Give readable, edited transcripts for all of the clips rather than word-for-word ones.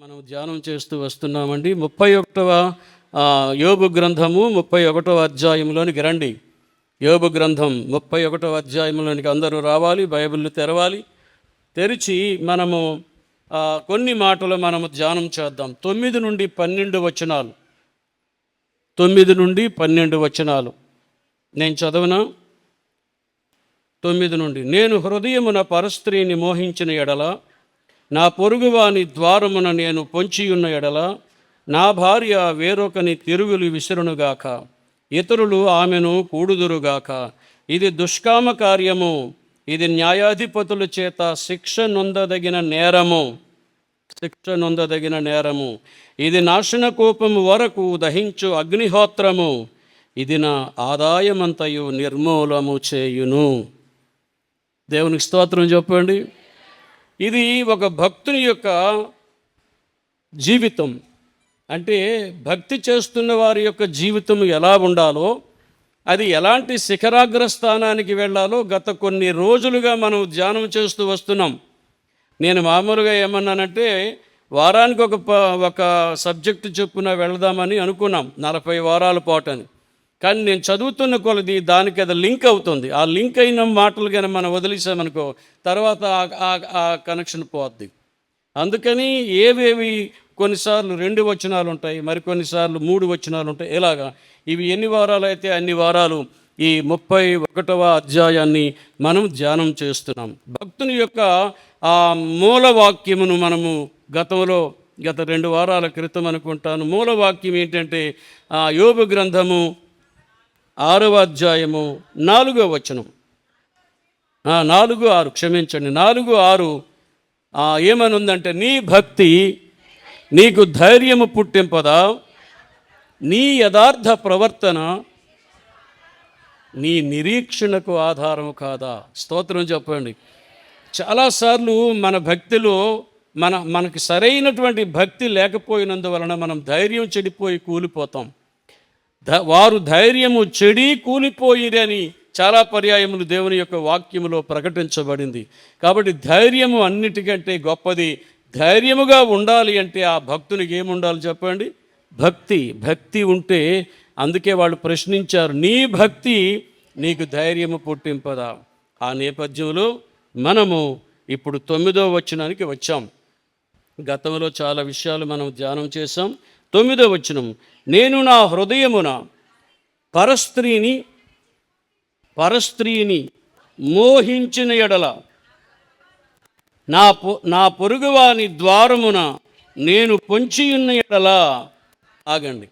మనం ధ్యానం చేస్తూ వస్తున్నామండి. 31వ యోబు గ్రంథము 31వ అధ్యాయంలోనికి రండి. యోబు గ్రంథం 31వ అధ్యాయంలోనికి అందరూ రావాలి, బైబిల్ తెరవాలి. తెరిచి మనము కొన్ని మాటలు మనము ధ్యానం చేద్దాం. 9 నుండి 12 వచనాలు. 9 నుండి 12 వచనాలు నేను చదవనా? 9 నుండి. నేను హృదయమున పరస్త్రీని మోహించిన ఎడల, నా పొరుగువాని ద్వారమున నేను పొంచియున్న ఎడల, నా భార్య వేరొకని తిరుగులు విసురునుగాక, ఇతరులు ఆమెను కూడుదురుగాక. ఇది దుష్కామ కార్యము, ఇది న్యాయాధిపతుల చేత శిక్ష నొందదగిన నేరము. ఇది నాశన కోపము వరకు దహించు అగ్నిహోత్రము. ఇది నా ఆదాయమంతయు నిర్మూలము చేయును. దేవునికి స్తోత్రం చెప్పండి. ఇది ఒక భక్తుని యొక్క జీవితం. అంటే భక్తి చేస్తున్న వారి యొక్క జీవితం ఎలా ఉండాలో, అది ఎలాంటి శిఖరాగ్రస్థానానికి వెళ్ళాలో గత కొన్ని రోజులుగా మనం ధ్యానం చేస్తూ వస్తున్నాం. నేను మామూలుగా ఏమన్నానంటే, వారానికి ఒక సబ్జెక్టు చొప్పున వెళదామని అనుకున్నాం, 40 వారాల పాటని. కానీ నేను చదువుతున్న కొలది దానికి అది లింక్ అవుతుంది. ఆ లింక్ అయిన మాటలు కానీ మనం వదిలేసామనుకో, తర్వాత ఆ కనెక్షన్ పోద్ది. అందుకని ఏవేవి కొన్నిసార్లు 2 వచనాలు ఉంటాయి, మరికొన్నిసార్లు 3 వచనాలు ఉంటాయి. ఇలాగా ఇవి ఎన్ని వారాలు అయితే అన్ని వారాలు ఈ 31వ అధ్యాయాన్ని మనం ధ్యానం చేస్తున్నాం. భక్తుని యొక్క ఆ మూలవాక్యమును మనము గత 2 వారాల క్రితం అనుకుంటాను. మూలవాక్యం ఏంటంటే యోబు గ్రంథము 6వ అధ్యాయము 4వ వచనం. 4:6 క్షమించండి, 4:6 ఏమని ఉందంటే, నీ భక్తి నీకు ధైర్యము పుట్టింపదా, నీ యథార్థ ప్రవర్తన నీ నిరీక్షణకు ఆధారము కాదా? స్తోత్రం చెప్పండి. చాలాసార్లు మన భక్తిలో మనకి సరైనటువంటి భక్తి లేకపోయినందువలన మనం ధైర్యం చెడిపోయి కూలిపోతాం. వారు ధైర్యము చెడి కూలిపోయిరని చాలా పర్యాయములు దేవుని యొక్క వాక్యములో ప్రకటించబడింది. కాబట్టి ధైర్యము అన్నిటికంటే గొప్పది. ధైర్యముగా ఉండాలి అంటే ఆ భక్తునికి ఏముండాలి చెప్పండి? భక్తి ఉంటే, అందుకే వాళ్ళు ప్రశ్నించారు, నీ భక్తి నీకు ధైర్యము పుట్టింపదా? ఆ నేపథ్యంలో మనము ఇప్పుడు 9వ వచనానికి వచ్చాం. గతంలో చాలా విషయాలు మనం ధ్యానం చేసాం. 9వ వచనం, నేను నా హృదయమున పరస్త్రీని మోహించిన ఎడల, నా పొరుగువాని ద్వారమున నేను పొంచియున్న ఎడల. ఆగండి.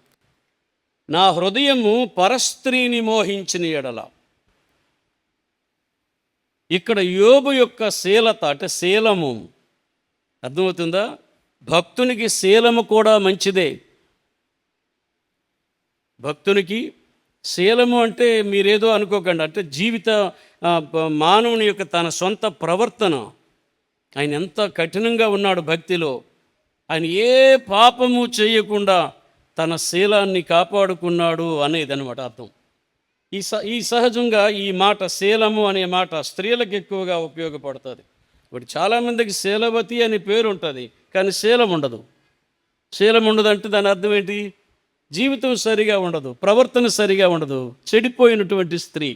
నా హృదయము పరస్త్రీని మోహించిన ఎడల. ఇక్కడ యోబు యొక్క శీలత అంటే శీలము అర్థమవుతుందా? భక్తునికి శీలము కూడా మంచిదే. భక్తునికి శీలము అంటే మీరేదో అనుకోకండి, అంటే మానవుని యొక్క తన సొంత ప్రవర్తన. ఆయన ఎంత కఠినంగా ఉన్నాడు భక్తిలో. ఆయన ఏ పాపము చేయకుండా తన శీలాన్ని కాపాడుకున్నాడు అనేది అనమాట అర్థం. ఈ సహజంగా ఈ మాట శీలము అనే మాట స్త్రీలకు ఎక్కువగా ఉపయోగపడుతుంది. ఇప్పుడు చాలామందికి శీలవతి అనే పేరు ఉంటుంది, కానీ శీలం ఉండదు. శీలం ఉండదంటే దాని అర్థం ఏంటి? జీవితం సరిగా ఉండదు, ప్రవర్తన సరిగా ఉండదు, చెడిపోయినటువంటి స్త్రీ.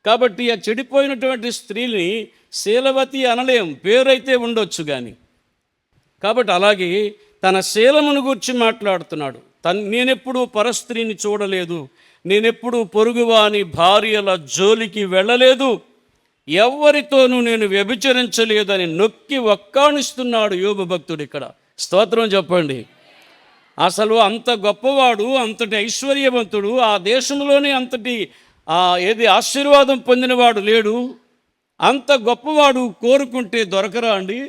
కాబట్టి ఆ చెడిపోయినటువంటి స్త్రీని శీలవతి అనలేం, పేరైతే ఉండొచ్చు కానీ. కాబట్టి అలాగే తన శీలమును గురించి మాట్లాడుతున్నాడు. నేనెప్పుడు పరస్త్రీని చూడలేదు, నేనెప్పుడు పొరుగువాని భార్యల జోలికి వెళ్ళలేదు, ఎవరితోనూ నేను వ్యభిచరించలేదని నొక్కి వక్కాణిస్తున్నాడు యోబు భక్తుడు ఇక్కడ. స్తోత్రం చెప్పండి. అసలు అంత గొప్పవాడు, అంతటి ఐశ్వర్యవంతుడు, ఆ దేశంలోనే అంతటి ఆశీర్వాదం పొందినవాడు లేడు. అంత గొప్పవాడు కోరుకుంటే దొరకరా అండి?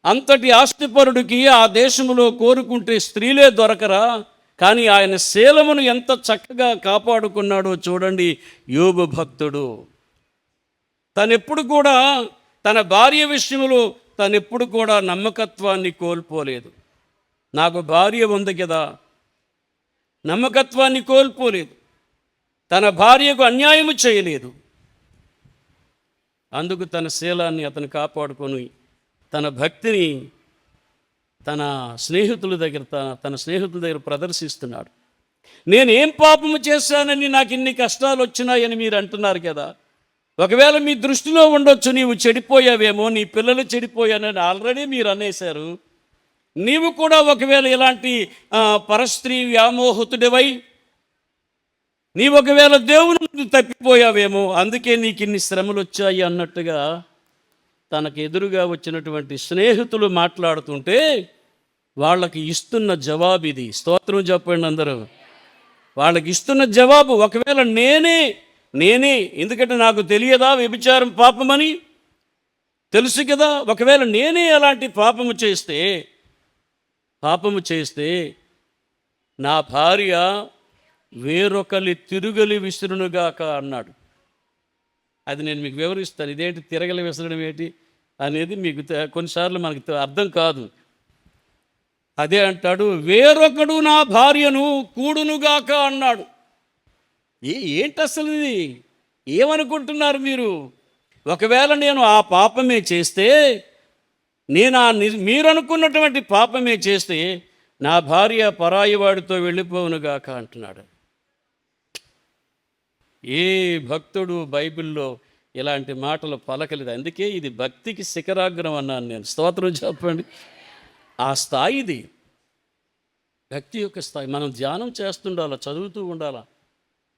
అంతటి ఆస్తిపరుడికి ఆ దేశంలో కోరుకుంటే స్త్రీలే దొరకరా? కానీ ఆయన శీలమును ఎంత చక్కగా కాపాడుకున్నాడో చూడండి యోబు భక్తుడు. తనెప్పుడు కూడా తన భార్య విషయంలో తనెప్పుడు కూడా నమ్మకత్వాన్ని కోల్పోలేదు. నాకు భార్య ఉంది కదా, నమ్మకత్వాన్ని కోల్పోలేదు. తన భార్యకు అన్యాయము చేయలేదు. అందుకు తన శీలాన్ని అతను కాపాడుకొని తన భక్తిని తన స్నేహితుల దగ్గర తన స్నేహితుల దగ్గర ప్రదర్శిస్తున్నాడు. నేనేం పాపము చేశానని నాకు ఇన్ని కష్టాలు వచ్చినాయని మీరు అంటున్నారు కదా. ఒకవేళ మీ దృష్టిలో ఉండొచ్చు నీవు చెడిపోయావేమో, నీ పిల్లలు చెడిపోయానని ఆల్రెడీ మీరు అనేశారు. నీవు కూడా ఒకవేళ ఇలాంటి పరస్త్రీ వ్యామోహితుడివై నీవు ఒకవేళ దేవుని నుండి తప్పిపోయావేమో, అందుకే నీకు ఇన్ని శ్రమలు వచ్చాయి అన్నట్టుగా తనకు ఎదురుగా వచ్చినటువంటి స్నేహితులు మాట్లాడుతుంటే వాళ్ళకి ఇస్తున్న జవాబు ఇది. స్తోత్రం చెప్పండి అందరూ. వాళ్ళకి ఇస్తున్న జవాబు, ఒకవేళ నేనే ఎందుకంటే నాకు తెలియదా వ్యభిచారం పాపమని, తెలుసు కదా. ఒకవేళ నేనే అలాంటి పాపము చేస్తే నా భార్య వేరొకరి తిరుగలి విసురునుగాక అన్నాడు. అది నేను మీకు వివరిస్తాను. ఇదేంటి తిరగలి విసరడం ఏంటి అనేది మీకు కొన్నిసార్లు మనకు అర్థం కాదు. అదే అంటాడు, వేరొకడు నా భార్యను కూడునుగాక అన్నాడు. ఏంటి అసలు ఇది? ఏమనుకుంటున్నారు మీరు? ఒకవేళ నేను ఆ పాపమే చేస్తే, మీరు అనుకున్నటువంటి పాపమే చేస్తే నా భార్య పరాయి వాడితో వెళ్ళిపోవునుగాక అంటున్నాడు. ఏ భక్తుడు బైబిల్లో ఇలాంటి మాటలు పలకలేదు. అందుకే ఇది భక్తికి శిఖరాగ్రం అన్నాను నేను. స్తోత్రం చెప్పండి. ఆ స్థాయిది భక్తి యొక్క స్థాయి. మనం ధ్యానం చేస్తుండాలా, చదువుతూ ఉండాలా.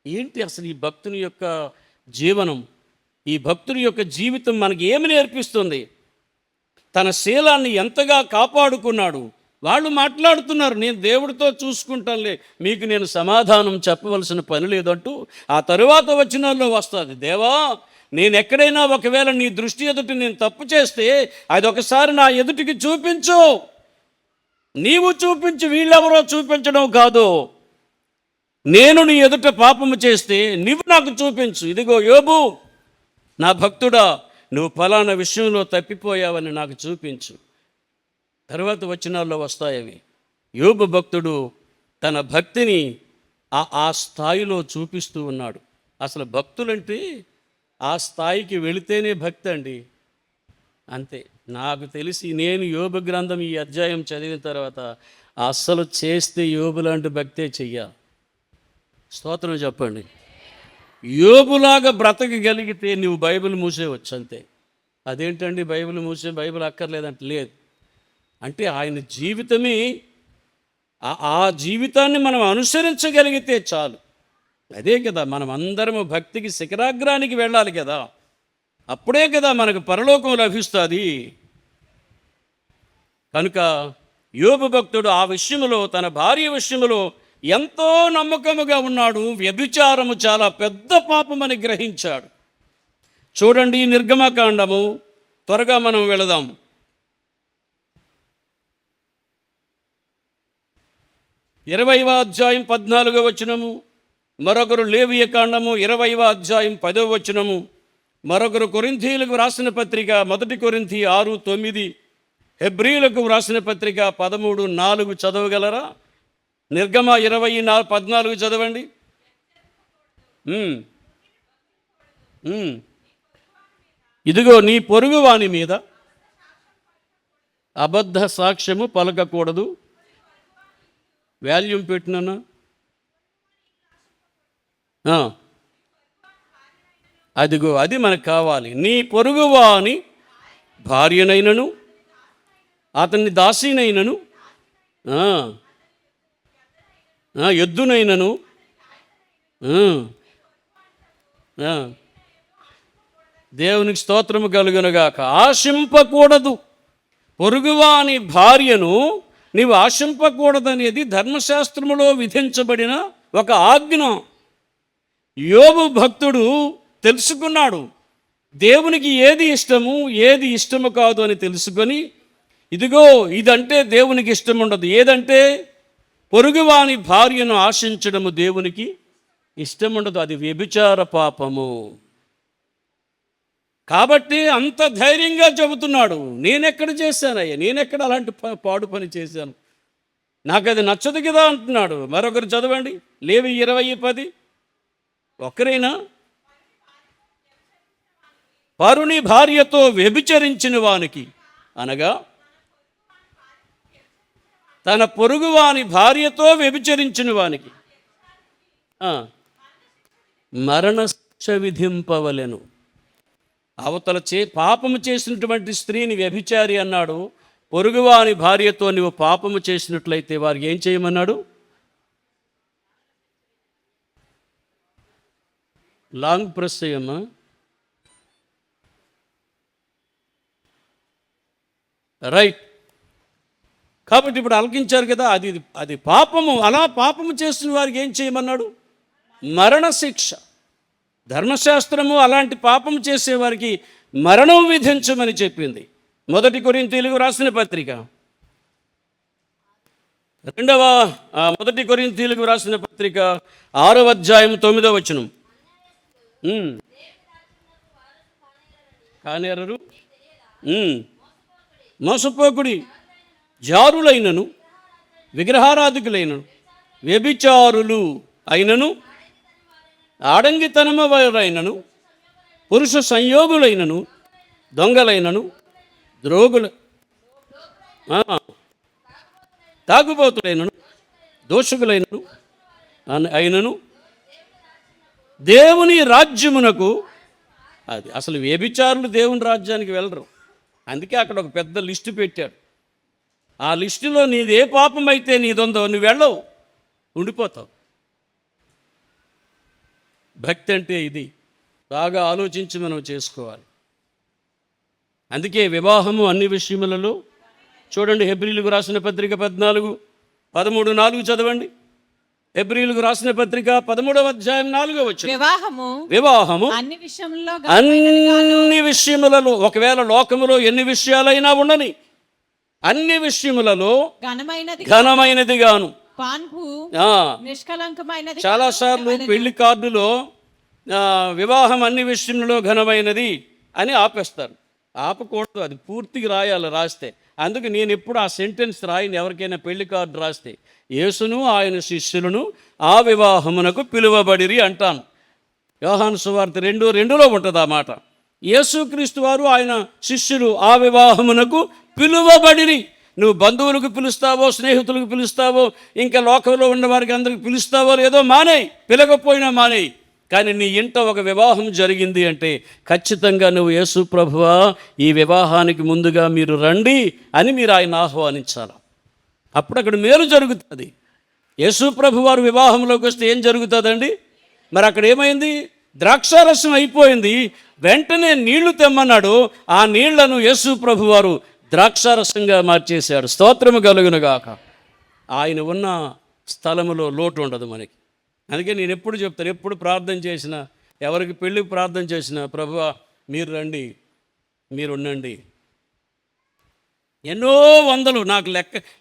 ఏంటి అసలు ఈ భక్తుని యొక్క జీవనం, ఈ భక్తుని యొక్క జీవితం మనకి ఏమి నేర్పిస్తుంది? తన శీలాన్ని ఎంతగా కాపాడుకున్నాడు. వాళ్ళు మాట్లాడుతున్నారు, నేను దేవుడితో చూసుకుంటానులే, మీకు నేను సమాధానం చెప్పవలసిన పని లేదంటూ ఆ తరువాత వచనాల్లో వస్తుంది, దేవా నేను ఎక్కడైనా ఒకవేళ నీ దృష్టి ఎదుటి నేను తప్పు చేస్తే అది ఒకసారి నా ఎదుటికి చూపించు. నీవు చూపించి వీళ్ళెవరో చూపించడం కాదు. నేను నీ ఎదుట పాపము చేస్తే నీవు నాకు చూపించు. ఇదిగో యోబు నా భక్తుడా, నువ్వు ఫలానా విషయంలో తప్పిపోయావని నాకు చూపించు. తర్వాత వచనాల్లో వస్తాయవి. యోబు భక్తుడు తన భక్తిని ఆ స్థాయిలో చూపిస్తూ ఉన్నాడు. అసలు భక్తులంటే ఆ స్థాయికి వెళితేనే భక్తి అండి. అంతే. నాకు తెలిసి నేను యోబు గ్రంథం ఈ అధ్యాయం చదివిన తర్వాత అస్సలు చేస్తే యోబు లాంటి భక్తే చెయ్యాలి. స్తోత్రం చెప్పండి. యోబులాగా బ్రతకగలిగితే నువ్వు బైబిల్ మూసేవచ్చు అంతే. అదేంటండి బైబిల్ అక్కర్లేదంటే లేదు. అంటే ఆయన జీవితమే ఆ జీవితాన్ని మనం అనుసరించగలిగితే చాలు. అదే కదా మనం అందరము భక్తికి శిఖరాగ్రానికి వెళ్ళాలి కదా. అప్పుడే కదా మనకు పరలోకం లభిస్తుంది. కనుక యోబు భక్తుడు ఆ విషయంలో, తన భార్య విషయంలో ఎంతో నమ్మకముగా ఉన్నాడు. వ్యభిచారము చాలా పెద్ద పాపమని గ్రహించాడు. చూడండి నిర్గమకాండము, త్వరగా మనం వెళదాం. 20వ అధ్యాయం 14వ వచనము, మరొకరు లేవియ కాండము 20వ అధ్యాయం 10వ వచనము, మరొకరు కొరింథీయులకు వ్రాసిన పత్రిక 1 కొరింథీ 6:9, హెబ్రీయులకు వ్రాసిన పత్రిక 13:4 చదవగలరా? నిర్గమ 20:14 చదవండి. ఇదిగో నీ పొరుగు వాని మీద అబద్ధ సాక్ష్యము పలకకూడదు. వాల్యూమ్ పెట్టినా అదిగో అది మనకు కావాలి. నీ పొరుగువాని భార్యనైనను అతన్ని దాసినైనను ఎద్దునైనను దేవునికి స్తోత్రము కలుగునుగాక ఆశింపకూడదు. పొరుగువాని భార్యను నీవు ఆశింపకూడదనేది ధర్మశాస్త్రములో విధించబడిన ఒక ఆజ్ఞ. యోబు భక్తుడు తెలుసుకున్నాడు దేవునికి ఏది ఇష్టము ఏది ఇష్టము కాదు అని తెలుసుకొని, ఇదిగో ఇదంటే దేవునికి ఇష్టం ఉండదు. ఏదంటే పొరుగువాని భార్యను ఆశించడము దేవునికి ఇష్టం ఉండదు, అది వ్యభిచార పాపము. కాబట్టి అంత ధైర్యంగా చెబుతున్నాడు, నేనెక్కడ చేశానయ్యా, నేనెక్కడ అలాంటి పాడు పని చేశాను, నాకు అది నచ్చదు కదా అంటున్నాడు. మరొకరు చదవండి, లేవి 20:10. ఒకరైనా పరుని భార్యతో వ్యభిచరించిన వానికి అనగా తన పొరుగువాని భార్యతో వ్యభిచరించిన వానికి మరణ శిక్ష విధింపవలెను. అవతల పాపము చేసినటువంటి స్త్రీని వ్యభిచారి అన్నాడు. పొరుగువాని భార్యతో నువ్వు పాపము చేసినట్లయితే వారికి ఏం చేయమన్నాడు? లాంగ్ ప్రెస్ చేయమ్మా. రైట్. కాబట్టి ఇప్పుడు ఆలకించారు కదా, అది పాపము. అలా పాపము చేస్తున్న వారికి ఏం చేయమన్నాడు? మరణశిక్ష. ధర్మశాస్త్రము అలాంటి పాపం చేసేవారికి మరణం విధించమని చెప్పింది. 1 కొరింథీయులకు రాసిన పత్రిక 1 కొరింథీయులకు రాసిన పత్రిక 6వ అధ్యాయం 9వ వచనం. కానేరరు, మోసపోకుడి, జారులైనను విగ్రహారాధికులైనను వ్యభిచారులు అయినను ఆడంగితనము వారైనను పురుష సంయోగులైనను దొంగలైనను ద్రోగుల తాగుబోతులైనను దోషకులైనను అయినను దేవుని రాజ్యమునకు, అది అసలు వ్యభిచారులు దేవుని రాజ్యానికి వెళ్ళరు. అందుకే అక్కడ ఒక పెద్ద లిస్టు పెట్టాడు. ఆ లిస్టులో నీది ఏ పాపం అయితే నీదుందో నువ్వు వెళ్ళవు, ఉండిపోతావు. భక్తి అంటే ఇది. బాగా ఆలోచించి మనం చేసుకోవాలి. అందుకే వివాహము అన్ని విషయములలో చూడండి. హెబ్రీయులకు రాసిన పత్రిక 14:13-4 చదవండి. హెబ్రీయులకు రాసిన పత్రిక 13వ అధ్యాయం 4వ వచనం. వివాహము అన్ని విషయములలో, ఒకవేళ లోకములో ఎన్ని విషయాలైనా ఉండని, అన్ని విషయములలో ఘనమైనది గాను. చాలాసార్లు పెళ్లి కార్డులో వివాహం అన్ని విషయంలో ఘనమైనది అని ఆపేస్తారు. ఆపకూడదు, అది పూర్తిగా రాయాలి. రాస్తే అందుకు నేను ఎప్పుడు ఆ సెంటెన్స్ రాయను. ఎవరికైనా పెళ్లి కార్డు రాస్తే యేసును ఆయన శిష్యులను ఆ వివాహమునకు పిలువబడిరి అంటాను. యోహాను సువార్త 2:2లో ఉంటుంది ఆ మాట. యేసుక్రీస్తు వారు ఆయన శిష్యులు ఆ వివాహమునకు పిలువబడిరి. నువ్వు బంధువులకు పిలుస్తావో, స్నేహితులకు పిలుస్తావో, ఇంకా లోకంలో ఉన్న వారికి అందరికి పిలుస్తావో లేదో మానేయి, పిలకపోయినా మానేయి. కానీ నీ ఇంట ఒక వివాహం జరిగింది అంటే ఖచ్చితంగా నువ్వు యేసు ప్రభువా ఈ వివాహానికి ముందుగా మీరు రండి అని మీరు ఆయన ఆహ్వానించాలి. అప్పుడు అక్కడ మేలు జరుగుతుంది. యేసు ప్రభు వారు వివాహంలోకి వస్తే ఏం జరుగుతుందండి? మరి అక్కడ ఏమైంది? ద్రాక్షారసం అయిపోయింది. వెంటనే నీళ్లు తెమ్మన్నాడు. ఆ నీళ్లను యేసు ప్రభు వారు ద్రాక్షారసంగా మార్చేశాడు. స్తోత్రము కలుగునుగాక. ఆయన ఉన్న స్థలములో లోటు ఉండదు మనకి. అందుకే నేను ఎప్పుడు చెప్తాను, ఎప్పుడు ప్రార్థన చేసినా, ఎవరికి పెళ్ళికి ప్రార్థన చేసినా, ప్రభువా మీరు రండి, మీరు ఉండండి. ఎన్నో వందలు,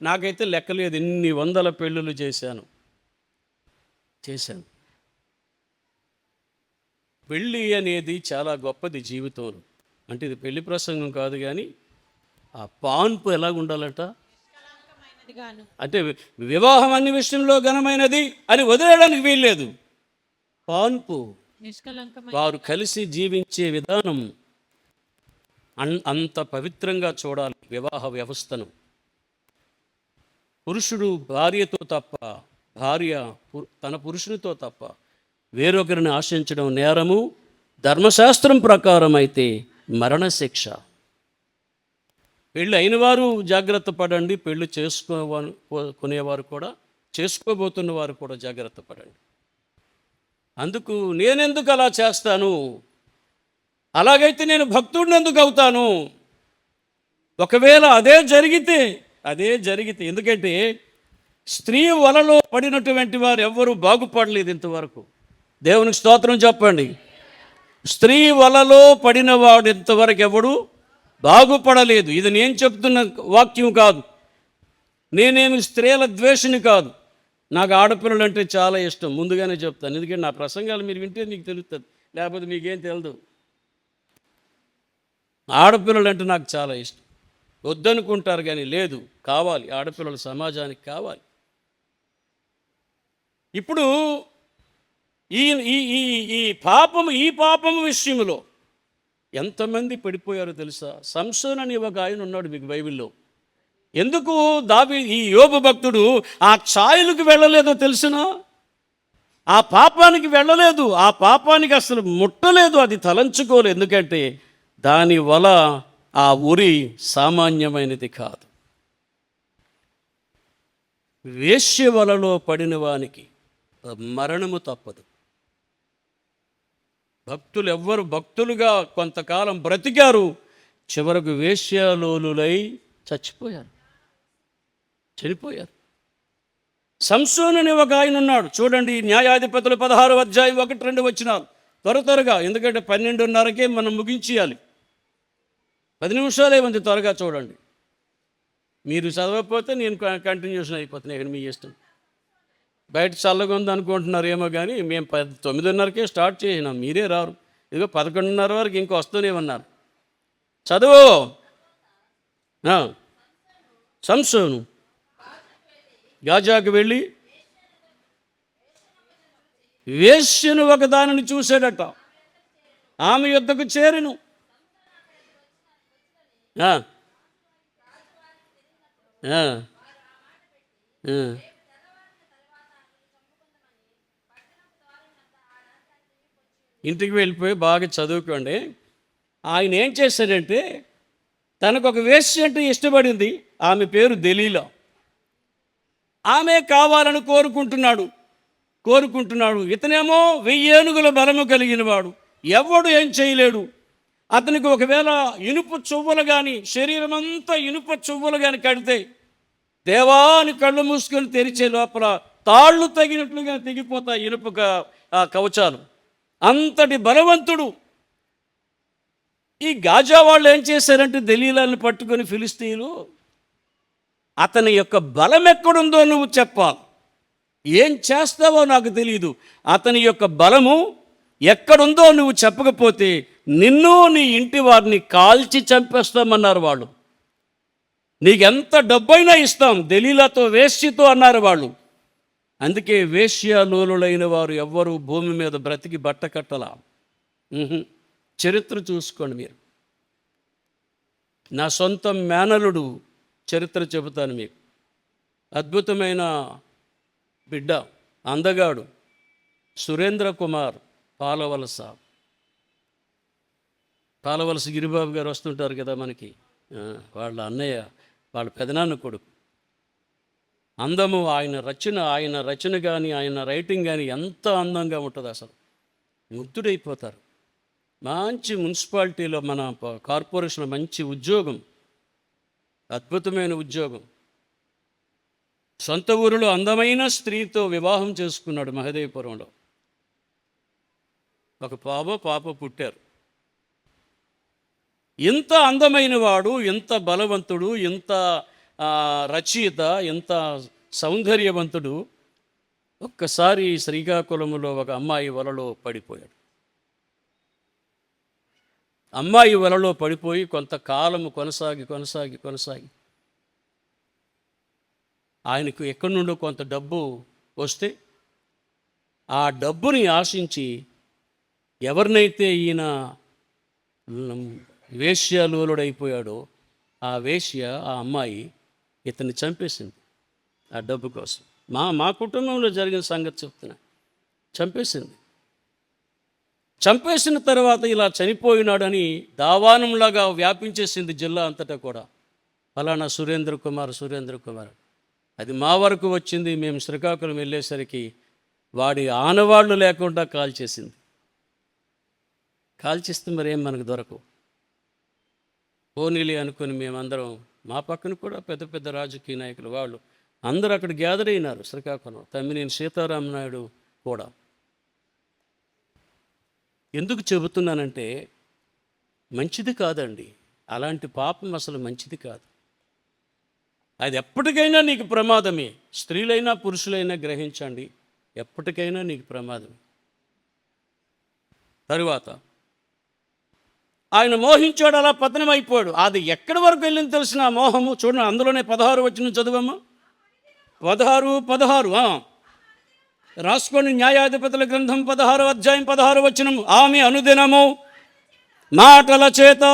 నాకైతే లెక్కలేదు, ఎన్ని వందల పెళ్ళిళ్ళు చేశాను. పెళ్ళి అనేది చాలా గొప్పది జీవితంలో. అంటే ఇది పెళ్లి ప్రసంగం కాదు, కానీ ఆ పాన్పు ఎలాగ ఉండాలంట అంటే వివాహం అన్ని విషయంలో ఘనమైనది అని వదిలేయడానికి వీల్లేదు. పాన్పు, వారు కలిసి జీవించే విధానం అంత పవిత్రంగా చూడాలి వివాహ వ్యవస్థను. పురుషుడు భార్యతో తప్ప, భార్య తన పురుషునితో తప్ప వేరొకరిని ఆశించడం నేరము. ధర్మశాస్త్రం ప్రకారం అయితే మరణశిక్ష. పెళ్ళి అయిన వారు జాగ్రత్త పడండి, పెళ్ళి కొనేవారు కూడా, చేసుకోబోతున్న వారు కూడా జాగ్రత్త పడండి. అందుకు నేనెందుకు అలా చేస్తాను? అలాగైతే నేను భక్తుడిని ఎందుకు అవుతాను? ఒకవేళ అదే జరిగితే ఎందుకంటే స్త్రీ వలలో పడినటువంటి వారు ఎవ్వరూ బాగుపడలేదు ఇంతవరకు. దేవునికి స్తోత్రం చెప్పండి. స్త్రీ వలలో పడినవాడు ఇంతవరకు ఎవడు బాగుపడలేదు. ఇది నేను చెప్తున్న వాక్యం కాదు. నేనేమి స్త్రీల ద్వేషిని కాదు. నాకు ఆడపిల్లలు అంటే చాలా ఇష్టం, ముందుగానే చెప్తాను. ఎందుకంటే నా ప్రసంగాలు మీరు వింటే నీకు తెలుస్తుంది, లేకపోతే మీకేం తెలియదు. ఆడపిల్లలు అంటే నాకు చాలా ఇష్టం. వద్దనుకుంటారు కానీ లేదు, కావాలి. ఆడపిల్లలు సమాజానికి కావాలి. ఇప్పుడు ఈ పాపము విషయంలో ఎంతమంది పడిపోయారో తెలుసా? సంసోన్ అని ఒక ఆయన ఉన్నాడు మీకు బైబిల్లో. ఎందుకు ఈ యోబు భక్తుడు ఆ ఛాయలకు వెళ్ళలేదో తెలుసునా? ఆ పాపానికి వెళ్ళలేదు, ఆ పాపానికి అసలు ముట్టలేదు, అది తలంచుకోలేదు. ఎందుకంటే దాని వల ఆ ఉరి సామాన్యమైనది కాదు. వేశ్య వలలో పడిన వానికి మరణము తప్పదు. భక్తులు ఎవ్వరు భక్తులుగా కొంతకాలం బ్రతికారు, చివరకు వేశ్యాలోలులై చనిపోయారు. సంసోను అని ఒక ఆయన ఉన్నాడు, చూడండి న్యాయాధిపతులు 16వ అధ్యాయం 1-2 వచనాలు. త్వరగా, ఎందుకంటే 12:30కే మనం ముగించేయాలి. 10 నిమిషాలే ఉంది, త్వరగా చూడండి. మీరు చదవకపోతే నేను కంటిన్యూషన్ అయిపోతున్నాయి, ఇక్కడ మీ ఇష్టం. బయట చల్లగా ఉంది అనుకుంటున్నారు ఏమో, కానీ మేము 9:30కే స్టార్ట్ చేసినాం, మీరే రారు. ఇదిగో 11:30 వరకు ఇంకో వస్తూనే ఉన్నారు. చదువు. సంసోను గాజాకు వెళ్ళి వేశ్యను ఒక దానిని చూశాడట, ఆమె యుద్ధకు చేరెను. ఇంటికి వెళ్ళిపోయి బాగా చదువుకోండి. ఆయన ఏం చేశాడంటే, తనకు ఒక వేశ్య అంటే ఇష్టపడింది, ఆమె పేరు దెలీలా. ఆమె కావాలని కోరుకుంటున్నాడు. ఇతనేమో 1000 ఏనుగుల బలము కలిగిన వాడు, ఎవడు ఏం చేయలేడు. అతనికి ఒకవేళ ఇనుప చువ్వలు కానీ, శరీరం అంతా ఇనుప చువ్వలు కానీ కడితే దేవాని కళ్ళు మూసుకొని తెరిచే లోపల తాళ్ళు తగినట్లుగా తెగిపోతాయి ఇనుప కవచాలు. అంతటి బలవంతుడు. ఈ గాజా వాళ్ళు ఏం చేశారంటే, దెలీలాని పట్టుకొని ఫిలిస్తీయులు, అతని యొక్క బలం ఎక్కడుందో నువ్వు చెప్పాలి, ఏం చేస్తావో నాకు తెలియదు, అతని యొక్క బలము ఎక్కడుందో నువ్వు చెప్పకపోతే నిన్ను నీ ఇంటి వారిని కాల్చి చంపేస్తామన్నారు వాళ్ళు. నీకెంత డబ్బైనా ఇస్తాం, దెలీలాతో వేశ్యతో అన్నారు వాళ్ళు. అందుకే వేశ్యాలోలులైన వారు ఎవ్వరూ భూమి మీద బ్రతికి బట్ట కట్టలా. చరిత్ర చూసుకోండి మీరు. నా సొంత మేనలుడు చరిత్ర చెబుతాను మీకు. అద్భుతమైన బిడ్డ, అందగాడు, సురేంద్ర కుమార్ పాలవలస గిరిబాబు గారు వస్తుంటారు కదా మనకి, వాళ్ళ అన్నయ్య, వాళ్ళ పెదనాన్న కొడుకు. అందము, ఆయన రచన కానీ ఆయన రైటింగ్ కానీ ఎంత అందంగా ఉంటుంది, అసలు ముగ్ధుడైపోతారు. మంచి మున్సిపాలిటీలో, మన కార్పొరేషన్లో మంచి ఉద్యోగం, అద్భుతమైన ఉద్యోగం. సొంత ఊరిలో అందమైన స్త్రీతో వివాహం చేసుకున్నాడు మహదేవపురంలో. ఒక పాప పుట్టారు. ఇంత అందమైన వాడు, ఇంత బలవంతుడు, ఇంత రచయిత, ఇంత సౌందర్యవంతుడు ఒక్కసారి శ్రీకాకుళంలో ఒక అమ్మాయి వలలో పడిపోయాడు. అమ్మాయి వలలో పడిపోయి కొంతకాలము కొనసాగి ఆయనకు ఎక్కడి నుండో కొంత డబ్బు వస్తే ఆ డబ్బుని ఆశించి ఎవరినైతే ఈయన వేశ్యాలోలుడైపోయాడో ఆ వేశ్య, ఆ అమ్మాయి ఇతన్ని చంపేసింది ఆ డబ్బు కోసం. మా కుటుంబంలో జరిగిన సంగతి చెప్తున్నా. చంపేసిన తర్వాత ఇలా చనిపోయినాడని దావానంలాగా వ్యాపించేసింది జిల్లా అంతటా కూడా. ఫలానా సురేంద్ర కుమార్. అది మా వరకు వచ్చింది. మేము శ్రీకాకుళం వెళ్ళేసరికి వాడి ఆనవాళ్ళు లేకుండా కాల్చేస్తే మరేం మనకు దొరకవు. పోనీలే అనుకుని మేమందరం, మా పక్కన కూడా పెద్ద పెద్ద రాజకీయ నాయకులు వాళ్ళు అందరూ అక్కడ గ్యాదర్ అయినారు శ్రీకాకుళం. తమ్మినేని సీతారామనాయుడు కూడా. ఎందుకు చెబుతున్నానంటే, మంచిది కాదండి అలాంటి పాపం, అసలు మంచిది కాదు. అది ఎప్పటికైనా నీకు ప్రమాదమే. స్త్రీలైనా పురుషులైనా గ్రహించండి, ఎప్పటికైనా నీకు ప్రమాదమే. తరువాత ఆయన మోహించాడు, అలా పతనమైపోయాడు. అది ఎక్కడి వరకు వెళ్ళింది తెలిసిన ఆ మోహము చూడండి. అందులోనే 16 వచనం చదువమ్మా. 16 రాసుకోండి. న్యాయాధిపతుల గ్రంథం 16వ అధ్యాయం 16వ వచనం. ఆమె అనుదినము మాటల చేత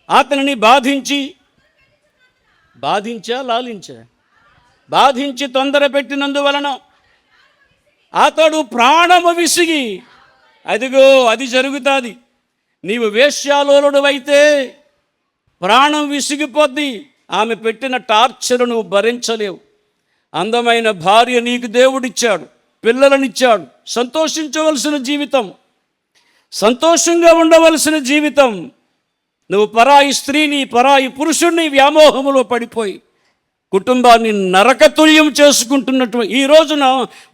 అతనిని బాధించి లాలించా? బాధించి తొందర పెట్టినందువలన అతడు ప్రాణము విసిగి, అదిగో అది జరుగుతుంది. నీవు వేశ్యాలోలుడు అయితే ప్రాణం విసిగిపోద్ది. ఆమె పెట్టిన టార్చర్ నువ్వు భరించలేవు. అందమైన భార్య నీకు దేవుడిచ్చాడు, పిల్లలనిచ్చాడు, సంతోషించవలసిన జీవితం, సంతోషంగా ఉండవలసిన జీవితం. నువ్వు పరాయి స్త్రీని, పరాయి పురుషుణ్ణి వ్యామోహములో పడిపోయి కుటుంబాన్ని నరకతుల్యం చేసుకుంటున్నటువంటి ఈ రోజున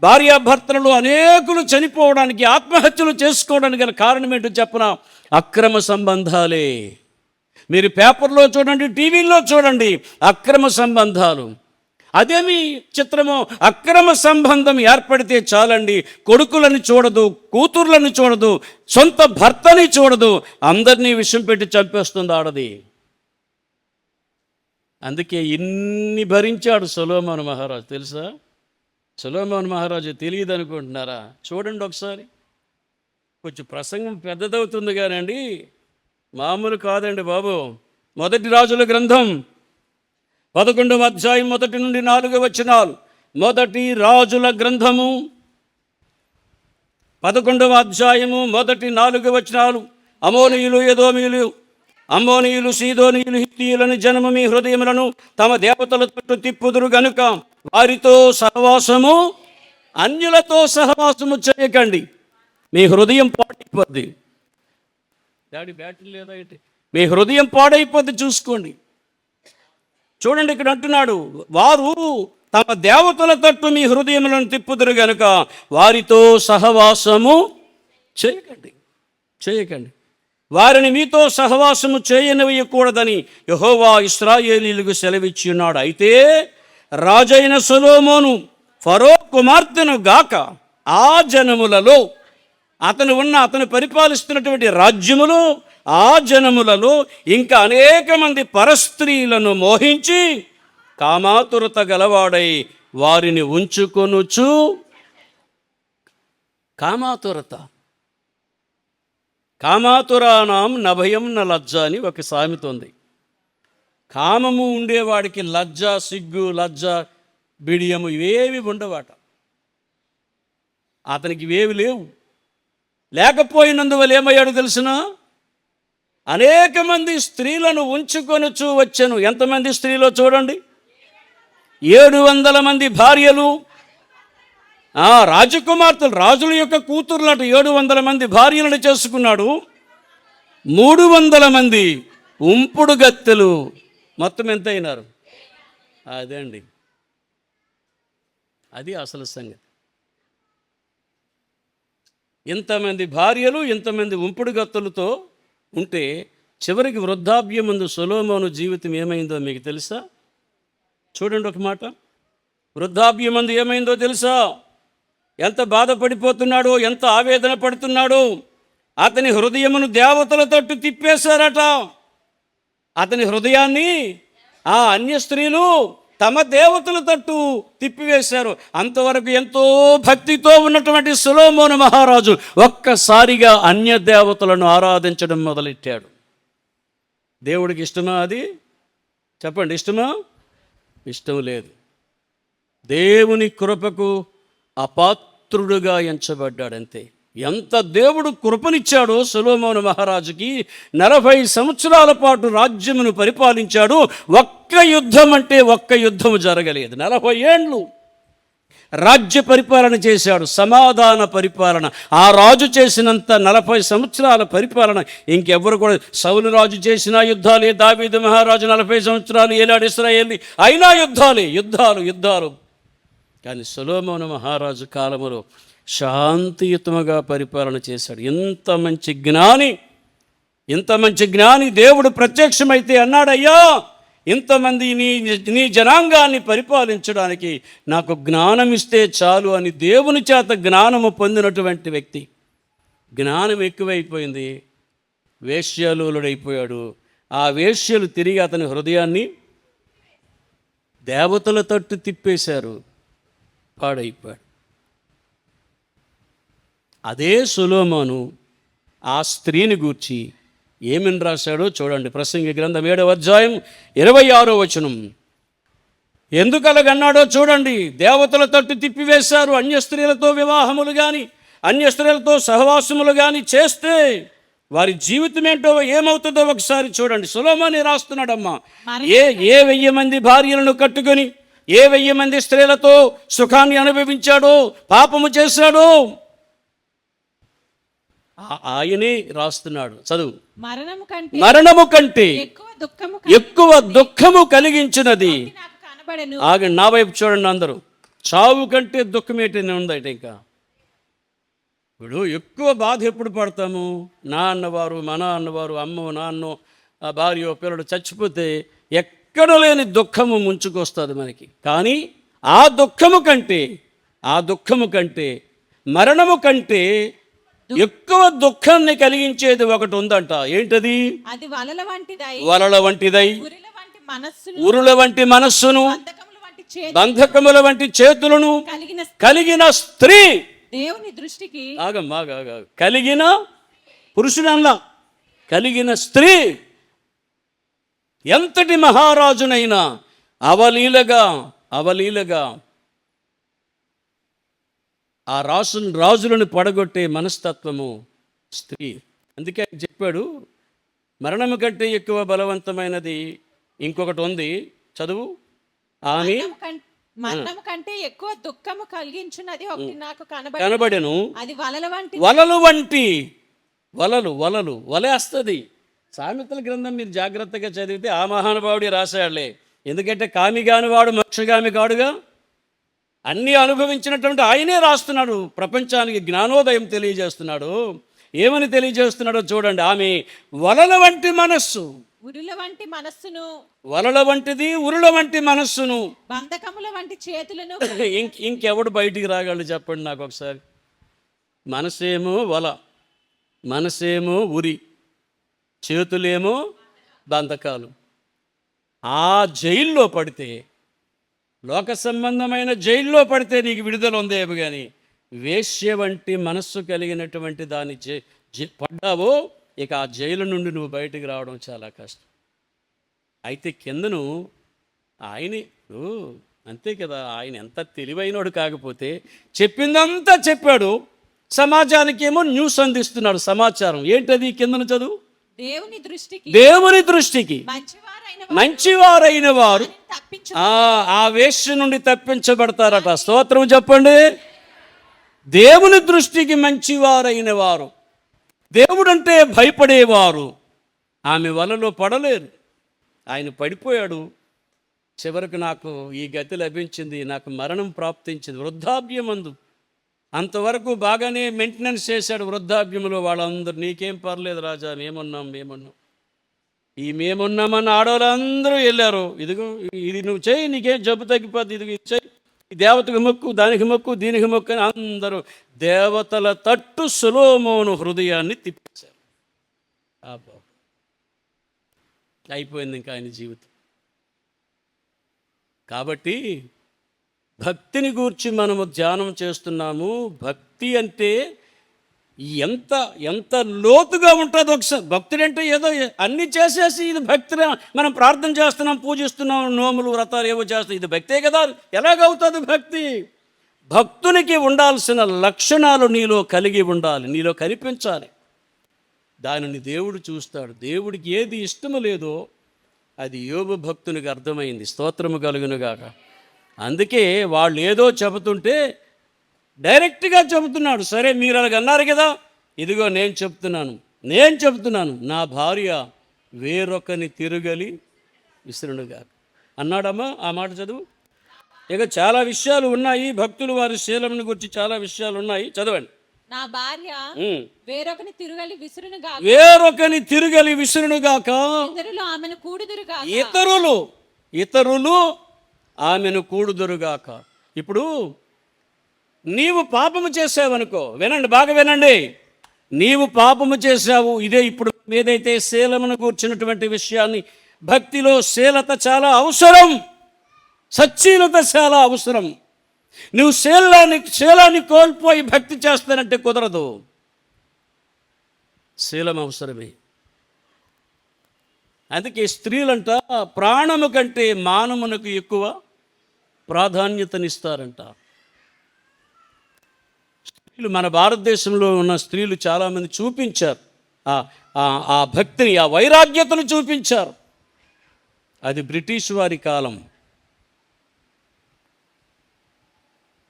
భార్యాభర్తలు అనేకులు చనిపోవడానికి, ఆత్మహత్యలు చేసుకోవడానికి గల కారణం ఏంటో చెప్పనా? అక్రమ సంబంధాలే. మీరు పేపర్లో చూడండి, టీవీలో చూడండి, అక్రమ సంబంధాలు. అదేమి చిత్రమో, అక్రమ సంబంధం ఏర్పడితే చాలండి, కొడుకులని చూడదు, కూతుర్లని చూడదు, సొంత భర్తని చూడదు, అందరినీ విషం పెట్టి చంపేస్తుంది ఆడది. అందుకే ఇన్ని భరించాడు సొలొమోను మహారాజు. తెలుసా? సొలొమోను మహారాజు తెలియదు అనుకుంటున్నారా? చూడండి ఒకసారి. కొంచెం ప్రసంగం పెద్దదవుతుంది కానండి, మామూలు కాదండి బాబు. మొదటి రాజుల గ్రంథం 11వ అధ్యాయం 1 నుండి 4 వచనాలు. మొదటి రాజుల గ్రంథము 11వ అధ్యాయము 1-4 వచనాలు. అమోనీయులు, ఎదోమీయులు, అమ్మోనీయులు, సీదోనీయులు, హిత్తీయులను జనము మీ హృదయములను తమ దేవతల చుట్టూ తిప్పుదురు గనుక వారితో సహవాసము, అన్యులతో సహవాసము చేయకండి, మీ హృదయం పాడైపోద్ది. బ్యాటరీ లేదా ఏంటి? మీ హృదయం పాడైపోద్ది, చూసుకోండి. చూడండి, ఇక్కడ అంటున్నాడు, వారు తమ దేవతల తట్టు మీ హృదయములను తిప్పుదురు గనుక వారితో సహవాసము చేయకండి. వారిని మీతో సహవాసము చేయనివ్వకూడదని యెహోవా ఇశ్రాయేలీయులకు సెలవిచ్చి ఉన్నాడు. అయితే రాజైన సొలొమోను ఫరో కుమార్తెను గాక ఆ జనములలో, అతను పరిపాలిస్తున్నటువంటి రాజ్యములో, ఆ జనములలో ఇంకా అనేక మంది పరస్త్రీలను మోహించి కామాతురత గలవాడై వారిని ఉంచుకొనుచు. కామాతురానాం నభయం న లజ్జ అని ఒక సామెత ఉంది. కామము ఉండేవాడికి లజ్జ, సిగ్గు, లజ్జ, బిడియము ఇవేవి ఉండవాట. అతనికి ఇవేవి లేవు. లేకపోయినందువల్ల ఏమయ్యాడు తెలిసిన? అనేక మంది స్త్రీలను ఉంచుకొనుచు వచ్చెను. ఎంతమంది స్త్రీలో చూడండి, 700 మంది భార్యలు, రాజకుమార్తెలు, రాజుల యొక్క కూతుర్లట 700 మంది భార్యలను చేసుకున్నాడు. 300 మంది ఉంపుడు గత్తెలు. మొత్తం ఎంత అయినారు? అదే అండి, అది అసలు సంగతి. ఇంతమంది భార్యలు, ఇంతమంది ఉంపుడు గత్తెలతో ఉంటే చివరికి వృద్ధాప్యమందు సొలొమోను జీవితం ఏమైందో మీకు తెలుసా? చూడండి ఒక మాట. వృద్ధాప్యమందు ఏమైందో తెలుసా? ఎంత బాధపడిపోతున్నాడో, ఎంత ఆవేదన పడుతున్నాడో. అతని హృదయమును దేవతల తట్టు తిప్పేశారట. అతని హృదయాన్ని ఆ అన్య స్త్రీలు తమ దేవతల తట్టు తిప్పివేశారు. అంతవరకు ఎంతో భక్తితో ఉన్నటువంటి సొలొమోను మహారాజు ఒక్కసారిగా అన్య దేవతలను ఆరాధించడం మొదలెట్టాడు. దేవుడికి ఇష్టమా అది? చెప్పండి, ఇష్టమా? ఇష్టం లేదు. దేవుని కృపకు అపాత్రుడుగా ఎంచబడ్డాడంతే. ఎంత దేవుడు కృపనిచ్చాడో సొలొమోను మహారాజుకి. 40 సంవత్సరాల పాటు రాజ్యమును పరిపాలించాడు. ఒక్క యుద్ధం అంటే ఒక్క యుద్ధము జరగలేదు. 40 ఏండ్లు రాజ్య పరిపాలన చేశాడు, సమాధాన పరిపాలన. ఆ రాజు చేసినంత 40 సంవత్సరాల పరిపాలన ఇంకెవ్వరు కూడా. సౌలు రాజు చేసిన యుద్ధాలే, దావీదు మహారాజు 40 సంవత్సరాలు ఏలాడు ఇశ్రాయేల్ని, అయినా యుద్ధాలు. కానీ సొలొమోను మహారాజు కాలములో శాంతియుతముగా పరిపాలన చేశాడు. ఇంత మంచి జ్ఞాని దేవుడు ప్రత్యక్షమైతే అన్నాడయ్యా, ఇంతమంది నీ జనాంగాన్ని పరిపాలించడానికి నాకు జ్ఞానం ఇస్తే చాలు అని దేవుని చేత జ్ఞానము పొందినటువంటి వ్యక్తి. జ్ఞానం ఎక్కువైపోయింది, వేశ్యాలోలుడైపోయాడు. ఆ వేశ్యలు తిరిగి అతని హృదయాన్ని దేవతల తట్టు తిప్పేశారు, పాడైపోయాడు. అదే సొలొమోను ఆ స్త్రీని గూర్చి ఏమని రాశాడో చూడండి. ప్రసంగి గ్రంథం 7వ అధ్యాయం 26వ వచనం. ఎందుకు అలాగన్నాడో చూడండి. దేవతల తట్టు తిప్పివేశారు. అన్య స్త్రీలతో వివాహములు కానీ అన్య స్త్రీలతో సహవాసములు కానీ చేస్తే వారి జీవితం ఏంటో ఏమవుతుందో ఒకసారి చూడండి. సొలొమోను రాస్తున్నాడమ్మా. ఏ 1000 మంది భార్యలను కట్టుకొని 1000 మంది స్త్రీలతో సుఖాన్ని అనుభవించాడో, పాపము చేశాడో ఆయనే రాస్తున్నాడు. చదువు. మరణము కంటే ఎక్కువ దుఃఖము కలిగించినది. ఆగండి, నా వైపు చూడండి అందరూ. చావు కంటే దుఃఖం ఏంటి ఉందట. ఇంకా ఇప్పుడు ఎక్కువ బాధ ఎప్పుడు పడతాము? నా అన్నవారు, మన అన్నవారు, అమ్మో నాన్నో, భార్య పిల్లడు చచ్చిపోతే ఎక్కడ లేని దుఃఖము ముంచుకొస్తుంది మనకి. కానీ ఆ దుఃఖము కంటే మరణము కంటే ఎక్కువ దుఃఖాన్ని కలిగించేది ఒకటి ఉందంట. ఏంటది? అది వలల వంటిదై ఉరుల వంటి మనస్సును బంధకముల వంటి చేతులను కలిగిన స్త్రీ. దేవుని దృష్టికి కలిగిన పురుషుడల్లా కలిగిన స్త్రీ ఎంతటి మహారాజునైనా అవలీలగా ఆ రాజులను పడగొట్టే మనస్తత్వము స్త్రీ. అందుకే ఆయన చెప్పాడు, మరణము కంటే ఎక్కువ బలవంతమైనది ఇంకొకటి ఉంది. చదువు. ఆమె మరణం కంటే ఎక్కువ దుఃఖము కలిగించున్నది ఒకటి నాకు కనబడెను. అది వలలు వంటి వలేస్తుంది. సామెతల గ్రంథం మీరు జాగ్రత్తగా చదివితే ఆ మహానుభావుడి రాశాడులే. ఎందుకంటే కామిగాని వాడు మోక్షగామి కాడుగా. అన్నీ అనుభవించినటువంటి ఆయనే రాస్తున్నాడు. ప్రపంచానికి జ్ఞానోదయం తెలియజేస్తున్నాడు. ఏమని తెలియజేస్తున్నాడో చూడండి. ఆమె వలల వంటి మనస్సు, వలల వంటిది, ఉరుల వంటి మనస్సును, బంధకముల వంటి చేతులను. ఇంకెవడు బయటికి రాగలడు చెప్పండి నాకు ఒకసారి. మనసేమో వల, మనసేమో ఉరి, చేతులేమో బంధకాలు. ఆ జైల్లో పడితే, లోక సంబంధమైన జైల్లో పడితే నీకు విడుదల ఉందేమో కానీ వేశ్య వంటి మనస్సు కలిగినటువంటి దాన్ని పడ్డావో ఇక ఆ జైలు నుండి నువ్వు బయటికి రావడం చాలా కష్టం. అయితే కిందను ఆయనే అంతే కదా. ఆయన ఎంత తెలివైనోడు కాకపోతే చెప్పిందంతా చెప్పాడు. సమాజానికి ఏమో న్యూస్ అందిస్తున్నాడు, సమాచారం. ఏంటది? కిందను చదువు. దేవుని దృష్టికి మంచివారైన వారు ఆ వేశ్య నుండి తప్పించబడతారట. స్తోత్రం చెప్పండి. దేవుని దృష్టికి మంచివారైన వారు, దేవుడంటే భయపడేవారు ఆమె వలలో పడలేరు. ఆయన పడిపోయాడు. చివరికి నాకు ఈ గతి లభించింది, నాకు మరణం ప్రాప్తించింది వృద్ధాప్యమందు. అంతవరకు బాగానే మెయింటెనెన్స్ చేశాడు వృద్ధాప్యంలో. వాళ్ళందరూ నీకేం పర్లేదు రాజా, మేమున్నాం. ఈ మేమున్నామన్న ఆడవాళ్ళందరూ వెళ్ళారు. ఇదిగో ఇది నువ్వు చేయి, నీకేం జబ్బు తగ్గిపోద్ది, ఇది చేయి, ఈ దేవతకు మొక్కు, దానికి మొక్కు, దీనికి మొక్కు అని అందరూ దేవతల తట్టు సొలొమోను హృదయాన్ని తిప్పేశారు. అయిపోయింది ఇంకా ఆయన జీవితం. కాబట్టి భక్తిని గూర్చి మనము ధ్యానం చేస్తున్నాము. భక్తి అంటే ఎంత లోతుగా ఉంటుందో ఒకసారి. భక్తుడు అంటే ఏదో అన్నీ చేసేసి ఇది భక్తి, మనం ప్రార్థన చేస్తున్నాం, పూజిస్తున్నాం, నోములు వ్రతాలు ఏవో చేస్తాం, ఇది భక్తే కదా. ఎలాగవుతుంది భక్తి? భక్తునికి ఉండాల్సిన లక్షణాలు నీలో కలిగి ఉండాలి, నీలో కనిపించాలి. దానిని దేవుడు చూస్తాడు. దేవుడికి ఏది ఇష్టము లేదో అది యోబు భక్తునికి అర్థమైంది. స్తోత్రము కలుగునుగాక. అందుకే వాళ్ళు ఏదో చెబుతుంటే డైరెక్ట్గా చెబుతున్నాడు. సరే మీరు అలాగ అన్నారు కదా, ఇదిగో నేను చెప్తున్నాను నా భార్య వేరొకని తిరుగలి విసురునుగా అన్నాడమ్మా. ఆ మాట చదువు. ఇక చాలా విషయాలు ఉన్నాయి, భక్తులు వారి శీలమును గురించి చాలా విషయాలు ఉన్నాయి. చదవండి. నా భార్య వేరొకని తిరుగలి విసురునుగాక, ఇతరులు ఆమెను కూడుదురుగాక. ఇప్పుడు నీవు పాపము చేసావనుకో, వినండి, బాగా వినండి. నీవు పాపము చేశావు. ఇదే ఇప్పుడు ఏదైతే శీలమును కూర్చున్నటువంటి విషయాన్ని, భక్తిలో శీలత చాలా అవసరం, సచ్చీలత చాలా అవసరం. నువ్వు శీలాన్ని కోల్పోయి భక్తి చేస్తానంటే కుదరదు. శీలం అవసరమే. అందుకే స్త్రీలంట ప్రాణము కంటే మానమునకు ఎక్కువ ప్రాధాన్యతనిస్తారంట. స్త్రీలు, మన భారతదేశంలో ఉన్న స్త్రీలు చాలామంది చూపించారు ఆ భక్తిని, ఆ వైరాగ్యతను చూపించారు. అది బ్రిటిష్ వారి కాలం.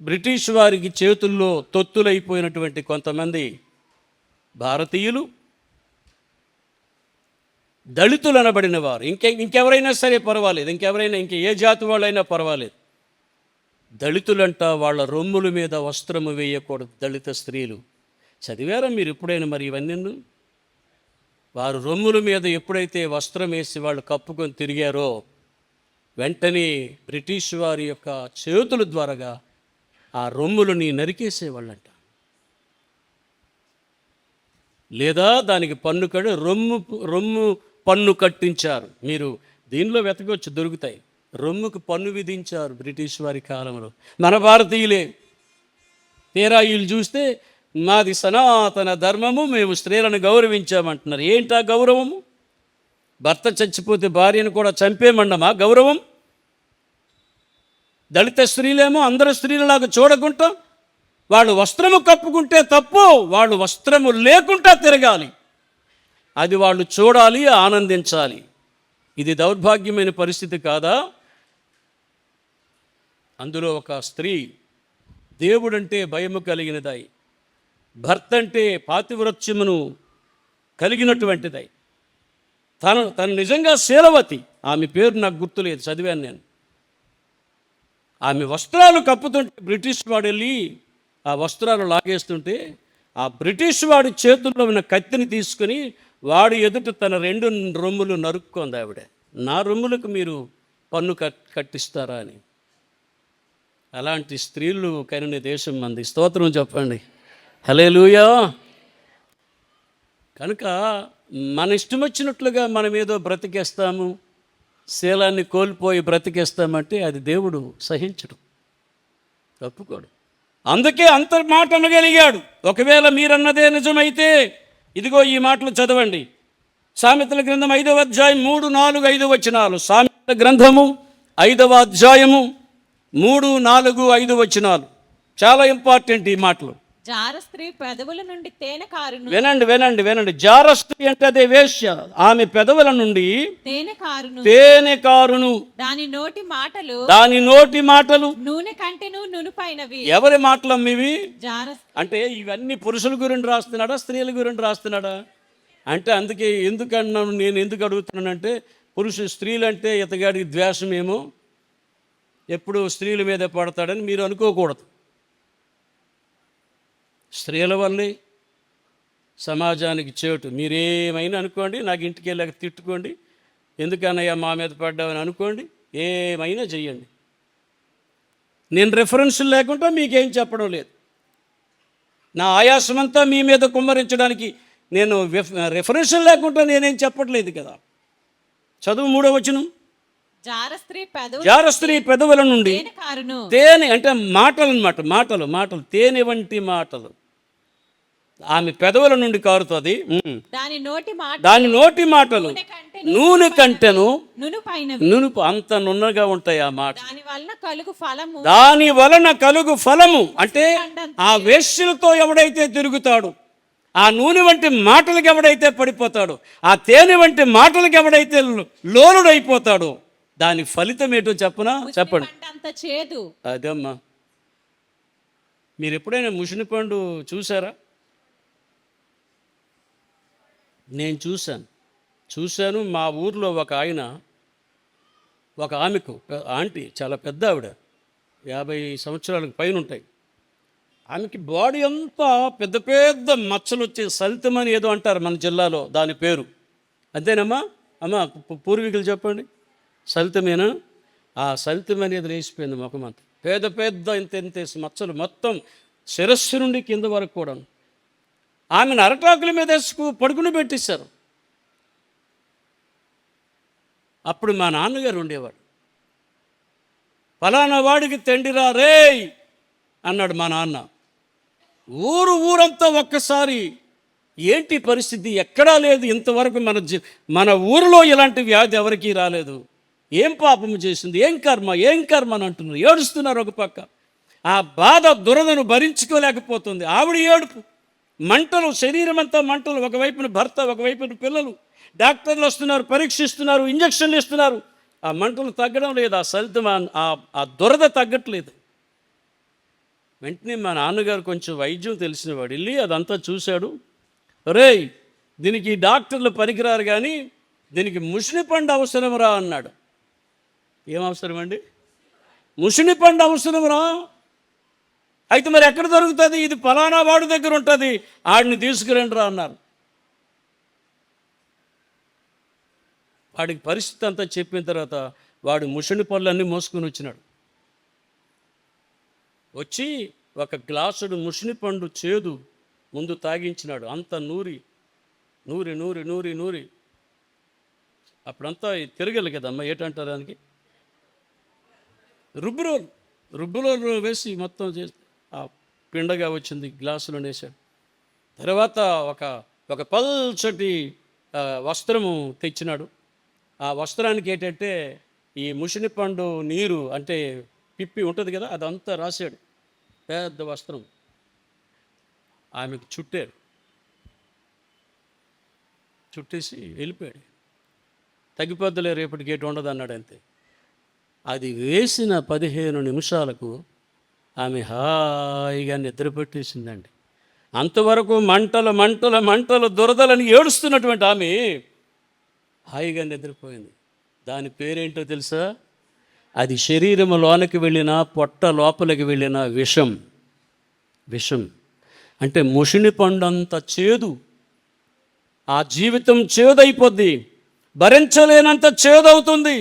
బ్రిటిష్ వారికి చేతుల్లో తొత్తులైపోయినటువంటి కొంతమంది భారతీయులు, దళితులు అనబడిన వారు, ఇంకెవరైనా సరే పర్వాలేదు, ఇంక ఏ జాతి వాళ్ళైనా పర్వాలేదు, దళితులంట వాళ్ళ రొమ్ముల మీద వస్త్రము వేయకూడదు. దళిత స్త్రీలు చదివారా మీరు ఎప్పుడైనా మరి ఇవన్నీ? వారు రొమ్ముల మీద ఎప్పుడైతే వస్త్రం వేసి వాళ్ళు కప్పుకొని తిరిగారో వెంటనే బ్రిటిష్ వారి యొక్క చేతుల ద్వారాగా ఆ రొమ్ములని నరికేసేవాళ్ళంట. లేదా దానికి పన్ను కడి రొమ్ము పన్ను కట్టించారు. మీరు దీనిలో వెతకొచ్చు, దొరుకుతాయి. రొమ్ముకు పన్ను విధించారు బ్రిటిష్ వారి కాలంలో. మన భారతీయులే తీరా వీళ్ళు చూస్తే మాది సనాతన ధర్మము, మేము స్త్రీలను గౌరవించామంటున్నారు. ఏంటా గౌరవము? భర్త చచ్చిపోతే భార్యను కూడా చంపేమండమా గౌరవం? దళిత స్త్రీలేమో అందరు స్త్రీలలాగా చూడకుండా వాళ్ళు వస్త్రము కప్పుకుంటే తప్పు, వాళ్ళు వస్త్రము లేకుండా తిరగాలి. అది వాళ్ళు చూడాలి, ఆనందించాలి. ఇది దౌర్భాగ్యమైన పరిస్థితి కాదా? అందులో ఒక స్త్రీ దేవుడంటే భయము కలిగినదై, భర్త అంటే పాతివ్రత్యమును కలిగినటువంటిదై, తను నిజంగా శీలవతి. ఆమె పేరు నాకు గుర్తులేదు, చదివాను నేను. ఆమె వస్త్రాలు కప్పుతుంటే బ్రిటిష్ వాడు వెళ్ళి ఆ వస్త్రాలు లాగేస్తుంటే ఆ బ్రిటిష్ వాడి చేతుల్లో ఉన్న కత్తిని తీసుకుని వాడి ఎదుట తన 2 రొమ్ములు నరుక్కుంది ఆవిడ. నా రొమ్ములకు మీరు పన్ను కట్టిస్తారా అని. అలాంటి స్త్రీలు కనిన దేశం మంది. స్తోత్రం చెప్పండి, హల్లెలూయా. కనుక మన ఇష్టం వచ్చినట్లుగా మనం ఏదో బ్రతికేస్తాము, శీలాన్ని కోల్పోయి బ్రతికేస్తామంటే అది దేవుడు సహించడు, తప్పుకోడు. అందుకే అంత మాట అనగలిగాడు. ఒకవేళ మీరన్నదే నిజమైతే ఇదిగో ఈ మాటలు చదవండి. సామెతల గ్రంథం 5వ అధ్యాయం 3, 4, 5 వచనాలు. సామెతల గ్రంథము 5వ అధ్యాయము 3, 4, 5 వచనాలు. చాలా ఇంపార్టెంట్ ఈ మాటలు. జార స్త్రీ పెదవుల నుండి తేనె కారును. వినండి. జార స్త్రీ అంటే అదే వేశ్య. ఆమె పెదవుల నుండి తేనె కారును. దాని నోటి మాటలు నూనె కంటెను నునుపైనవి. ఎవరి మాటలమ్మ ఇవి? జార. అంటే ఇవన్నీ పురుషుల గురించి రాస్తున్నాడా, స్త్రీల గురించి రాస్తున్నాడా? అంటే అందుకే నేను ఎందుకు అడుగుతున్నానంటే, స్త్రీలు అంటే ఇతగాడికి ద్వేషమేమో, ఎప్పుడు స్త్రీల మీద పడతాడని మీరు అనుకోకూడదు. స్త్రీల వల్లే సమాజానికి చేటు. మీరేమైనా అనుకోండి, నాకు ఇంటికి వెళ్ళాక తిట్టుకోండి, ఎందుకన్నయ్యా మా మీద పడ్డామని అనుకోండి, ఏమైనా చెయ్యండి. నేను రెఫరెన్సులు లేకుండా మీకేం చెప్పడం లేదు. నా ఆయాసమంతా మీ మీద కుమ్మరించడానికి నేను రెఫరెన్సులు లేకుండా నేనేం చెప్పట్లేదు కదా. చదువు 3వ వచనం. జార స్త్రీ పెదవుల నుండి తేనె అంటే మాటలు అన్నమాట, మాటలు తేనె వంటి మాటలు ఆమె పెదవుల నుండి కారుతుంది. దాని నోటి మాటలు నూనె కంటెను నునుపు. అంత నున్నగా ఉంటాయి ఆ మాట. దాని వలన కలుగు ఫలము అంటే ఆ వేశ్యలతో ఎవడైతే తిరుగుతాడు, ఆ నూనె వంటి మాటలకు ఎవడైతే పడిపోతాడో, ఆ తేనె వంటి మాటలకు ఎవడైతే లోనుడైపోతాడో, దాని ఫలితం ఏంటో చెప్పండి. అదమ్మా, మీరు ఎప్పుడైనా ముసిని పండు చూసారా? నేను చూశాను. మా ఊర్లో ఒక ఆమెకు ఆంటీ, చాలా పెద్ద ఆవిడ, 50 సంవత్సరాలకు పైన ఉంటాయి. ఆమెకి బాడీ అంతా పెద్ద పెద్ద మచ్చలు వచ్చే సలితమని ఏదో అంటారు మన జిల్లాలో, దాని పేరు అంతేనమ్మా? అమ్మ పూర్వీకులు చెప్పండి, సలితమేనా? ఆ సలితం అనేది లేచిపోయింది ముఖమంతా, పెద్ద ఇంత మచ్చలు మొత్తం శిరస్సు నుండి కింద వరకు కూడా. ఆమెను అరటాకుల మీద పడుకుని పెట్టేశారు. అప్పుడు మా నాన్నగారు ఉండేవాడు. ఫలానా వాడికి తండ్రిరా రేయ్ అన్నాడు మా నాన్న. ఊరంతా ఒక్కసారి ఏంటి పరిస్థితి, ఎక్కడా లేదు ఇంతవరకు, మన ఊరిలో ఇలాంటి వ్యాధి ఎవరికీ రాలేదు. ఏం పాపము చేసింది, ఏం కర్మ అని అంటున్నారు, ఏడుస్తున్నారు ఒక పక్క. ఆ బాధ దురదను భరించుకోలేకపోతుంది. ఆవిడ ఏడుపు, మంటలు, శరీరం అంతా మంటలు, ఒకవైపున భర్త, ఒకవైపున పిల్లలు. డాక్టర్లు వస్తున్నారు, పరీక్షిస్తున్నారు, ఇంజక్షన్లు ఇస్తున్నారు. ఆ మంటలు తగ్గడం లేదు, ఆ ఫలితం, ఆ దురద తగ్గట్లేదు. వెంటనే మా నాన్నగారు కొంచెం వైద్యం తెలిసినవాడు, వెళ్ళి అదంతా చూశాడు. రేయ్, దీనికి డాక్టర్లు పనికిరారు, కానీ దీనికి ముసిని పండు అవసరమురా అన్నాడు. ఏం అవసరం అండి? ముసిని పండు అవసరమురా. అయితే మరి ఎక్కడ దొరుకుతుంది? ఇది ఫలానా వాడి దగ్గర ఉంటుంది, ఆడిని తీసుకురండి రా అన్నారు. వాడికి పరిస్థితి అంతా చెప్పిన తర్వాత వాడు ముసిని పళ్ళన్నీ మోసుకొని వచ్చినాడు. వచ్చి ఒక గ్లాసుడు ముసిని పండు చేదు ముందు తాగించినాడు. అంత నూరి నూరి నూరి నూరి నూరి అప్పుడంతా తిరగలి కదమ్మా, ఏంటంటారు దానికి, రుబ్బురోలు వేసి మొత్తం చేసి ఆ పిండగా వచ్చింది, గ్లాసులో వేసాడు. తర్వాత ఒక పల్చటి వస్త్రము తెచ్చినాడు. ఆ వస్త్రానికి ఏంటంటే ఈ ముసిని పండు నీరు అంటే పిప్పి ఉంటుంది కదా, అదంతా రాశాడు. పెద్ద వస్త్రం ఆమెకు చుట్టేసి వెళ్ళిపోయాడు. తగ్గిపోద్దులే, రేపటి గేటు ఉండదు అన్నాడు అంతే. అది వేసిన 15 నిమిషాలకు ఆమె హాయిగా నిద్రపెట్టేసిందండి. అంతవరకు మంటలు దురదలని ఏడుస్తున్నటువంటి ఆమె హాయిగా నిద్రపోయింది. దాని పేరేంటో తెలుసా? అది శరీరము లోనికి వెళ్ళినా, పొట్ట లోపలికి వెళ్ళిన విషం. అంటే ముసిని పండంత చేదు. ఆ జీవితం చేదైపోద్ది, భరించలేనంత చేదవుతుంది.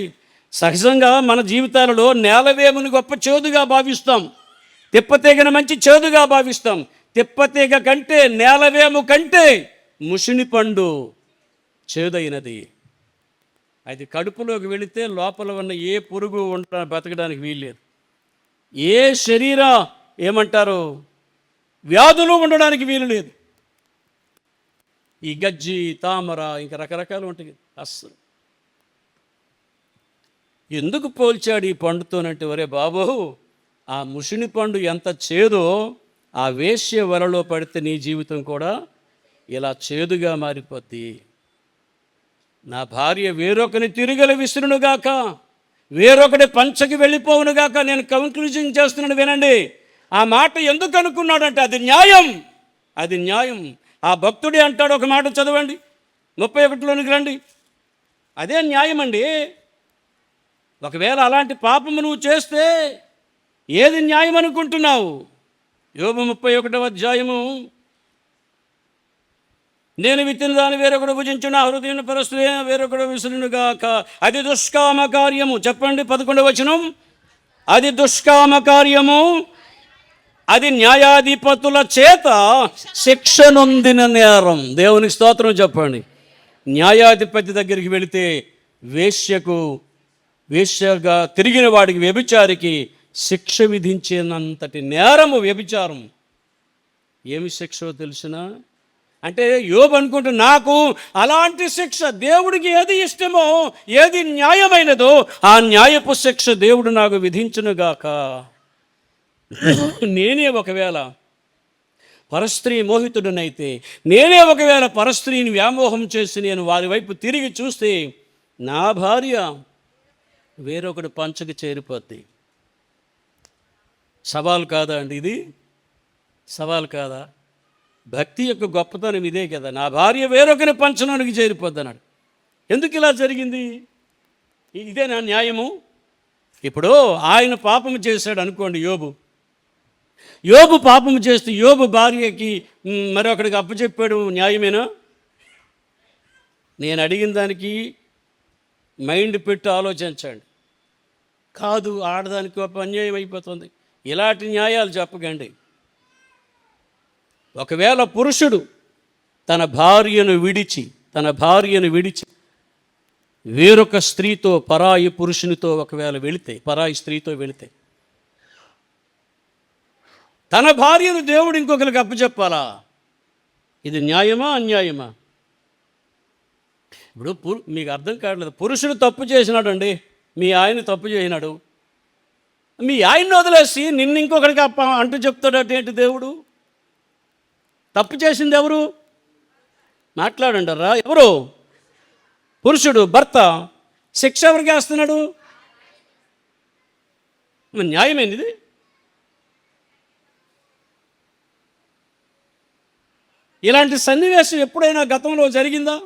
సహజంగా మన జీవితాలలో నేలవేముని గొప్ప చేదుగా భావిస్తాం, తిప్పతీగను మంచి చేదుగా భావిస్తాం. తిప్పతీగ కంటే, నేలవేము కంటే ముసిని పండు చేదైనది. అది కడుపులోకి వెళితే లోపల ఉన్న ఏ పురుగు బతకడానికి వీల్లేదు. ఏ ఏమంటారు వ్యాధులు ఉండడానికి వీలు లేదు. ఈ గజ్జి, తామర, ఇంకా రకరకాలు ఉంటాయి. అస్సలు ఎందుకు పోల్చాడు ఈ పండుతోనంటే, ఒరే బాబు, ఆ ముసిని పండు ఎంత చేదో ఆ వేశ్య వలలో పడితే నీ జీవితం కూడా ఇలా చేదుగా మారిపోద్ది. నా భార్య వేరొకని తిరుగలి విసురునుగాక, వేరొకటి పంచకి వెళ్ళిపోవునుగాక. నేను కంక్లూజన్ చేస్తున్నాను, వినండి. ఆ మాట ఎందుకు అనుకున్నాడంటే అది న్యాయం. ఆ భక్తుడే అంటాడు, ఒక మాట చదవండి, 31లోనికి రండి. అదే న్యాయం అండి. ఒకవేళ అలాంటి పాపము నువ్వు చేస్తే ఏది న్యాయం అనుకుంటున్నావు? యోబు 31వ అధ్యాయము, నేను విత్తిన దాన్ని వేరొకడు భుజించు, నా హృదయం పరస్తులే వేరొకడు విసురునుగాక. అది దుష్కామ కార్యము. చెప్పండి 11వ వచనం. అది దుష్కామ కార్యము, అది న్యాయాధిపతుల చేత శిక్ష నొందిన నేరం. దేవునికి స్తోత్రం చెప్పండి. న్యాయాధిపతి దగ్గరికి వెళితే వేశ్యగా తిరిగిన వాడికి, వ్యభిచారికి శిక్ష విధించేనంతటి నేరము వ్యభిచారం. ఏమి శిక్షో తెలుసునా? అంటే యోబు అనుకుంటూ, నాకు అలాంటి శిక్ష, దేవుడికి ఏది ఇష్టమో, ఏది న్యాయమైనదో ఆ న్యాయపు శిక్ష దేవుడు నాకు విధించునుగాక. నేనే ఒకవేళ పరస్త్రీ మోహితుడనైతే, నేనే ఒకవేళ పరస్త్రీని వ్యామోహం చేసి నేను వారి వైపు తిరిగి చూస్తే, నా భార్య వేరొకటి పంచకి చేరిపోద్ది. సవాల్ కాదా అండి ఇది? సవాల్ కాదా? భక్తి యొక్క గొప్పతనం ఇదే కదా. నా భార్య వేరొకరి పంచనానికి చేరిపోద్ది అన్నాడు. ఎందుకు ఇలా జరిగింది? ఇదే నా న్యాయము. ఇప్పుడు ఆయన పాపము చేశాడు అనుకోండి, యోబు పాపము చేస్తూ యోబు భార్యకి మరొకడికి అప్పచెప్పాడు, న్యాయమేనా? నేను అడిగిన దానికి మైండ్ పెట్టి ఆలోచించండి. కాదు, ఆడదానికి ఒక అన్యాయం అయిపోతుంది. ఇలాంటి న్యాయాలు చెప్పకండి. ఒకవేళ పురుషుడు తన భార్యను విడిచి వేరొక స్త్రీతో, పరాయి పురుషునితో ఒకవేళ పరాయి స్త్రీతో వెళితే, తన భార్యను దేవుడు ఇంకొకరికి అప్పచెప్పాలా? ఇది న్యాయమా, అన్యాయమా? ఇప్పుడు మీకు అర్థం కావట్లేదు. పురుషుడు తప్పు చేసినాడండి, మీ ఆయన తప్పు చేయనాడు, మీ ఆయన్ని వదిలేసి నిన్ను ఇంకొకరికి అంటూ చెప్తాడట ఏంటి దేవుడు? తప్పు చేసింది ఎవరు? మాట్లాడంటారా? ఎవరు? పురుషుడు, భర్త. శిక్ష ఎవరికి వేస్తున్నాడు? న్యాయమేంది ఇది? ఇలాంటి సన్నివేశం ఎప్పుడైనా గతంలో జరిగిందా?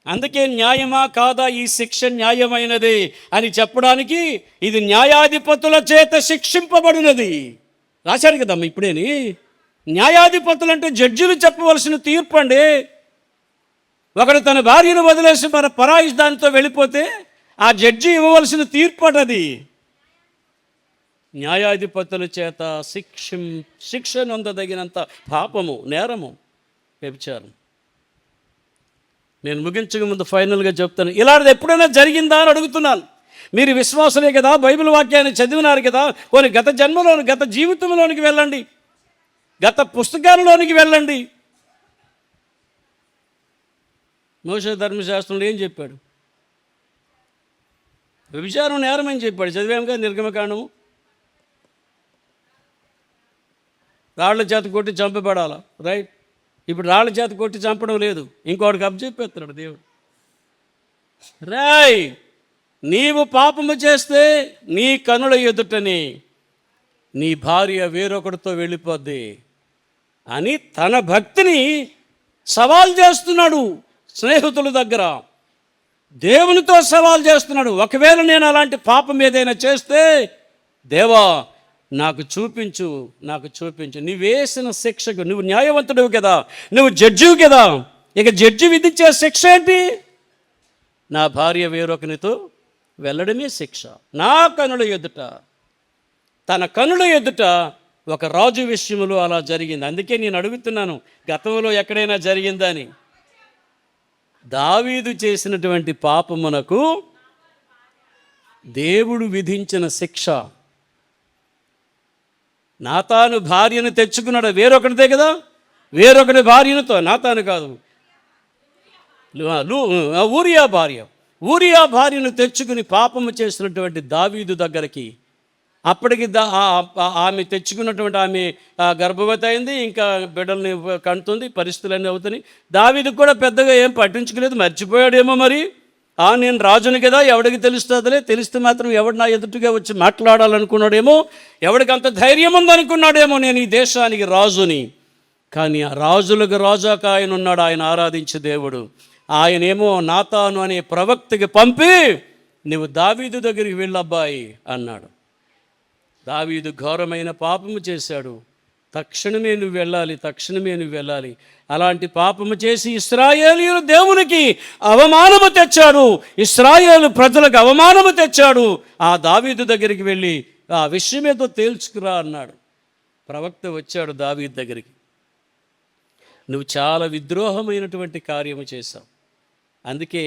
అందుకే న్యాయమా కాదా, ఈ శిక్ష న్యాయమైనది అని చెప్పడానికి ఇది న్యాయాధిపతుల చేత శిక్షింపబడినది రాశాడు కదమ్మా. ఇప్పుడేని న్యాయాధిపతులు అంటే జడ్జిలు చెప్పవలసిన తీర్పు అండి. ఒకడు తన భార్యను వదిలేసి మన పరాయి దానితో వెళ్ళిపోతే ఆ జడ్జి ఇవ్వవలసిన తీర్పు అటది. న్యాయాధిపతుల చేత శిక్ష నొందదగినంత పాపము, నేరము, వ్యభిచారం. నేను ముగించక ముందు ఫైనల్గా చెప్తాను, ఇలాంటిది ఎప్పుడైనా జరిగిందా అని అడుగుతున్నాను. మీరు విశ్వాసులే కదా, బైబిల్ వాక్యాన్ని చదివినారు కదా, కొన్ని గత జన్మలోని, గత జీవితంలోనికి వెళ్ళండి, గత పుస్తకాలలోనికి వెళ్ళండి. మోషే ధర్మశాస్త్రంలో ఏం చెప్పాడు? వ్యభిచారం నేరమని చెప్పాడు. చదివాముగా నిర్గమకాండము. రాళ్ల చేత కొట్టి చంపబడాలా, రైట్? ఇప్పుడు రాళ్ల చేత కొట్టి చంపడం లేదు, ఇంకోటికి అప్పచెప్పేస్తున్నాడు దేవుడు. రాయ్, నీవు పాపము చేస్తే నీ కనుల ఎదుటని నీ భార్య వేరొకటితో వెళ్ళిపోద్ది అని తన భక్తిని సవాల్ చేస్తున్నాడు. స్నేహితుల దగ్గర దేవునితో సవాల్ చేస్తున్నాడు. ఒకవేళ నేను అలాంటి పాపం ఏదైనా చేస్తే, దేవా నాకు చూపించు, నాకు చూపించు. నువ్వు వేసిన శిక్షకు, నువ్వు న్యాయవంతుడివి కదా, నువ్వు జడ్జివి కదా, ఇక జడ్జి విధించే శిక్ష ఏంటి? నా భార్య వేరొకనితో వెళ్ళడమే శిక్ష. నా కనుల ఎదుట, తన కనుల ఎదుట ఒక రాజు విషయంలో అలా జరిగింది. అందుకే నేను అడుగుతున్నాను, గతంలో ఎక్కడైనా జరిగిందా అని. దావీదు చేసినటువంటి పాపమునకు దేవుడు విధించిన శిక్ష. నాతాను భార్యను తెచ్చుకున్నాడు, వేరొకటిదే కదా, వేరొకటి భార్యనుతో, నాతాను కాదు, ఊరియా భార్యను తెచ్చుకుని పాపము చేసినటువంటి దావీదు దగ్గరికి, అప్పటికి ఆమె తెచ్చుకున్నటువంటి ఆమె గర్భవతి అయింది, ఇంకా బిడ్డల్ని కంటుంది, పరిస్థితులన్నీ అవుతున్నాయి. దావీదుకు కూడా పెద్దగా ఏం పట్టించుకోలేదు, మర్చిపోయాడేమో మరి. నేను రాజుని కదా, ఎవడికి తెలుస్తుందిలే, తెలిస్తే మాత్రం ఎవడు నా ఎదుటిగా వచ్చి మాట్లాడాలనుకున్నాడేమో, ఎవడికి అంత ధైర్యం ఉందనుకున్నాడేమో నేను ఈ దేశానికి రాజుని. కానీ ఆ రాజులకు రాజాక ఆయన ఉన్నాడు, ఆయన ఆరాధించే దేవుడు. ఆయనేమో నాతాను అనే ప్రవక్తకి పంపి, నువ్వు దావీదు దగ్గరికి వెళ్ళబ్బాయి అన్నాడు. దావీదు ఘోరమైన పాపము చేశాడు. తక్షణమే నువ్వు వెళ్ళాలి, తక్షణమే నువ్వు వెళ్ళాలి. అలాంటి పాపము చేసి ఇశ్రాయేలీయులు దేవునికి అవమానము తెచ్చాడు, ఇశ్రాయేలు ప్రజలకు అవమానము తెచ్చాడు. ఆ దావీదు దగ్గరికి వెళ్ళి ఆ విషయమేదో తేల్చుకురా అన్నాడు. ప్రవక్త వచ్చాడు దావీదు దగ్గరికి. నువ్వు చాలా విద్రోహమైనటువంటి కార్యము చేశావు. అందుకే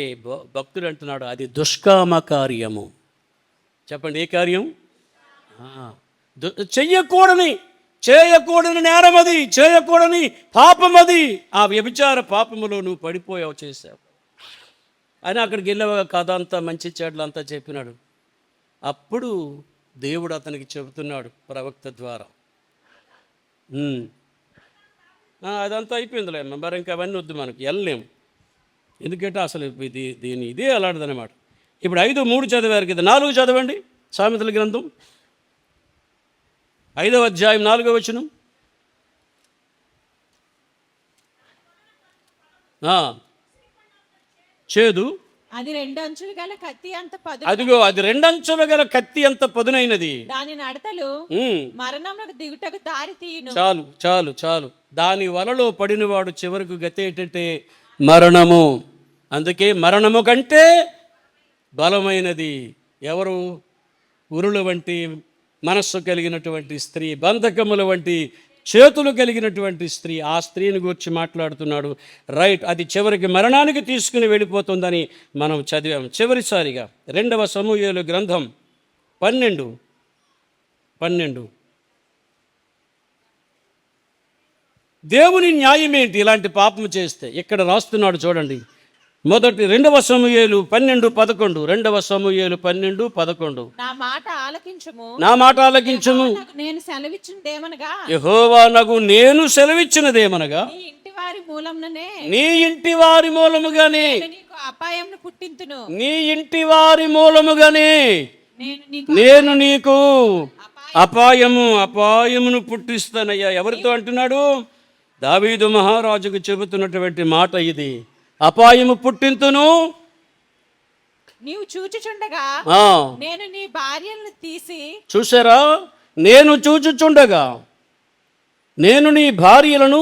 భక్తుడు అంటున్నాడు, అది దుష్కామ కార్యము. చెప్పండి, ఏ కార్యం? చేయకూడని నేరం అది, చేయకూడని పాపం అది. ఆ వ్యభిచార పాపములో నువ్వు పడిపోయావు, చేశావు అని అక్కడికి వెళ్ళావు. కథ అంతా, మంచి చెడ్లు అంతా చెప్పినాడు. అప్పుడు దేవుడు అతనికి చెబుతున్నాడు ప్రవక్త ద్వారా, అదంతా అయిపోయిందిలే, మరి ఇంకా అవన్నీ వద్దు, మనకి వెళ్ళలేము. ఎందుకంటే అసలు ఇదే అలాంటిదన్నమాట. ఇప్పుడు 5:3 చదివారు కదా, 4 చదవండి. సామెతల గ్రంథం 5వ అధ్యాయం 4వ వచనం. చేదు అది 2 అంచులు గల కత్తి అంత పదును. అదిగో, అది 2 అంచులు గల కత్తి అంత పదునైనది. దాని నడతలు మరణమునకు దిగుటకు దారి తీయును. చాలు చాలు చాలు. దాని వలలో పడినవాడు చివరకు గతి ఏంటంటే మరణము. అందుకే మరణము కంటే బలమైనది ఎవరు? ఉరుల వంటి మనస్సు కలిగినటువంటి స్త్రీ, బంధకముల వంటి చేతులు కలిగినటువంటి స్త్రీ. ఆ స్త్రీని గురించి మాట్లాడుతున్నాడు. రైట్, అది చివరికి మరణానికి తీసుకుని వెళ్ళిపోతుందని మనం చదివాం. చివరిసారిగా 2వ సమూయేలు గ్రంథం 12. దేవుని న్యాయం ఏంటి ఇలాంటి పాపం చేస్తే? ఇక్కడ రాస్తున్నాడు చూడండి. రెండవ సమూయేలు 12:11. 12:11. నా మాట ఆలకించుము. నా మాట ఆలకించుము. నాకు నేను సెలవిచ్చినదేమనగా, యెహోవా నాకు నేను సెలవిచ్చినదేమనగా, నీ ఇంటి వారి మూలంననే నీ ఇంటి వారి మూలముగానే, నేను నీకు అపాయంను పుట్టింతును. నీ ఇంటి వారి మూలముగానే నేను నీకు నేను నీకు అపాయమును పుట్టిస్తానయ్యా. ఎవరితో అంటున్నాడు? దావీదు మహారాజుకు చెబుతున్నటువంటి మాట ఇది. అపాయము పుట్టింతును. నీవు చూచుచుండగా ఆ, నేను నీ భార్యలను తీసి, చూసారా? నేను చూచుచుండగా నేను నీ భార్యలను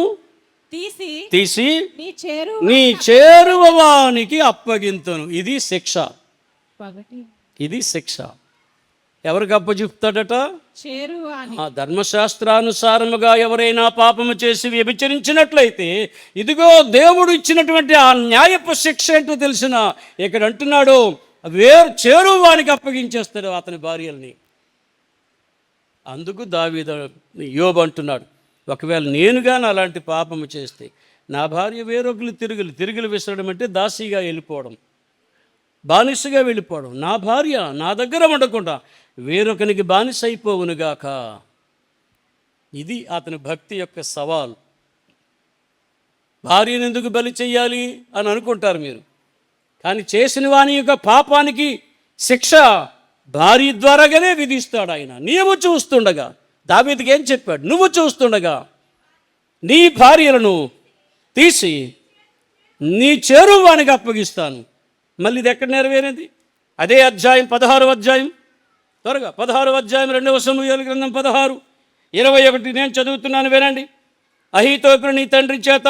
తీసి తీసి నీ నీ చేరువవానికి అప్పగింతును. ఇది శిక్ష. ఇది శిక్ష. ఎవరికి అప్పచెప్తాడట? చేరువాని. ఆ ధర్మశాస్త్రానుసారముగా ఎవరైనా పాపము చేసి వ్యభిచరించినట్లయితే ఇదిగో దేవుడు ఇచ్చినటువంటి ఆ న్యాయపు శిక్ష ఏంటో తెలిసిన ఇక్కడ అంటున్నాడు, చేరువానికి అప్పగించేస్తాడు అతని భార్యల్ని. అందుకు దావీదు యోబు అంటున్నాడు, ఒకవేళ నేను కానీ అలాంటి పాపము చేస్తే నా భార్య వేరొకరు తిరుగులు విసరడం అంటే దాసీగా వెళ్ళిపోవడం, బానిసగా వెళ్ళిపోవడం. నా భార్య నా దగ్గర ఉండకుండా వేరొకనికి బానిస అయిపోవునుగాక. ఇది అతని భక్తి యొక్క సవాల్. భార్యను ఎందుకు బలి చెయ్యాలి అని అనుకుంటారు మీరు, కానీ చేసిన వాని యొక్క పాపానికి శిక్ష భార్య ద్వారాగానే విధిస్తాడు ఆయన. నీవు చూస్తుండగా, దావీదుకి ఏం చెప్పాడు? నువ్వు చూస్తుండగా నీ భార్యలను తీసి నీ చేరువానికి అప్పగిస్తాను. మళ్ళీ ఇది ఎక్కడ నెరవేరేది? అదే అధ్యాయం 16వ అధ్యాయం, త్వరగా 16వ అధ్యాయం 2వ సమూయేలు గ్రంథం 16:21 నేను చదువుతున్నాను, వినండి. అహీతోపెలు నీ తండ్రి చేత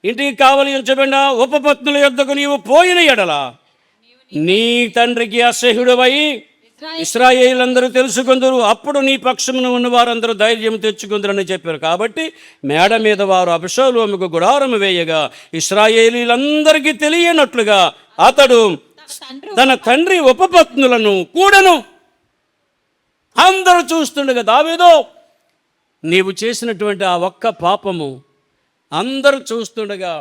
ఇంటికి కావలి ఉంచబడిన ఉపపత్నుల యొద్దకు నీవు పోయిన ఎడల నీ తండ్రికి అసహ్యుడవై ఇశ్రాయేలీయులందరూ తెలుసుకుందరు, అప్పుడు నీ పక్షమున ఉన్న వారందరూ ధైర్యం తెచ్చుకుందరని చెప్పారు. కాబట్టి మేడ మీద వారు అబషలోముకు గుడారము వేయగా ఇశ్రాయేలీలందరికీ తెలియనట్లుగా అతడు తన తండ్రి ఉపపత్నులను కూడాను అందరూ చూస్తుండగా, దావీదు నీవు చేసినటువంటి ఆ ఒక్క పాపము అందరూ చూస్తుండగా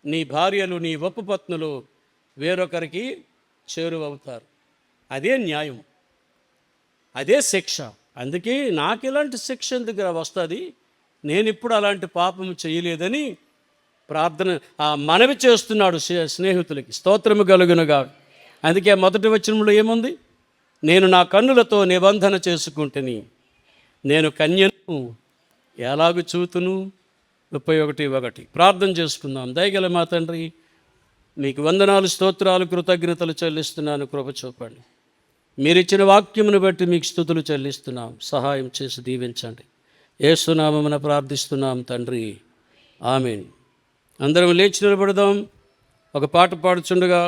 నీ భార్యలు నీ ఉపపత్నులు వేరొకరికి చేరువవుతారు. అదే న్యాయం, అదే శిక్ష. అందుకే నాకు ఇలాంటి శిక్ష ఎందుకు వస్తుంది, నేను ఇప్పుడు అలాంటి పాపం చేయలేదని మనవి చేస్తున్నాడు స్నేహితులకి. స్తోత్రము కలుగునుగా. అందుకే మొదటి వచనంలో ఏముంది? నేను నా కన్నులతో నిబంధన చేసుకుంటుని నేను కన్యను ఎలాగు చూతును. 31:1 ప్రార్థన చేసుకుందాం. దయగల మా తండ్రి, మీకు వందనాలు, స్తోత్రాలు, కృతజ్ఞతలు చెల్లిస్తున్నాను. కృప చూపండి. మీరిచ్చిన వాక్యమును బట్టి మీకు స్తుతులు చెల్లిస్తున్నాం. సహాయం చేసి దీవించండి. యేసునామమున ప్రార్థిస్తున్నాం తండ్రి, ఆమేన్. అందరం లేచి నిలబడదాం. ఒక పాట పాడుచుండగా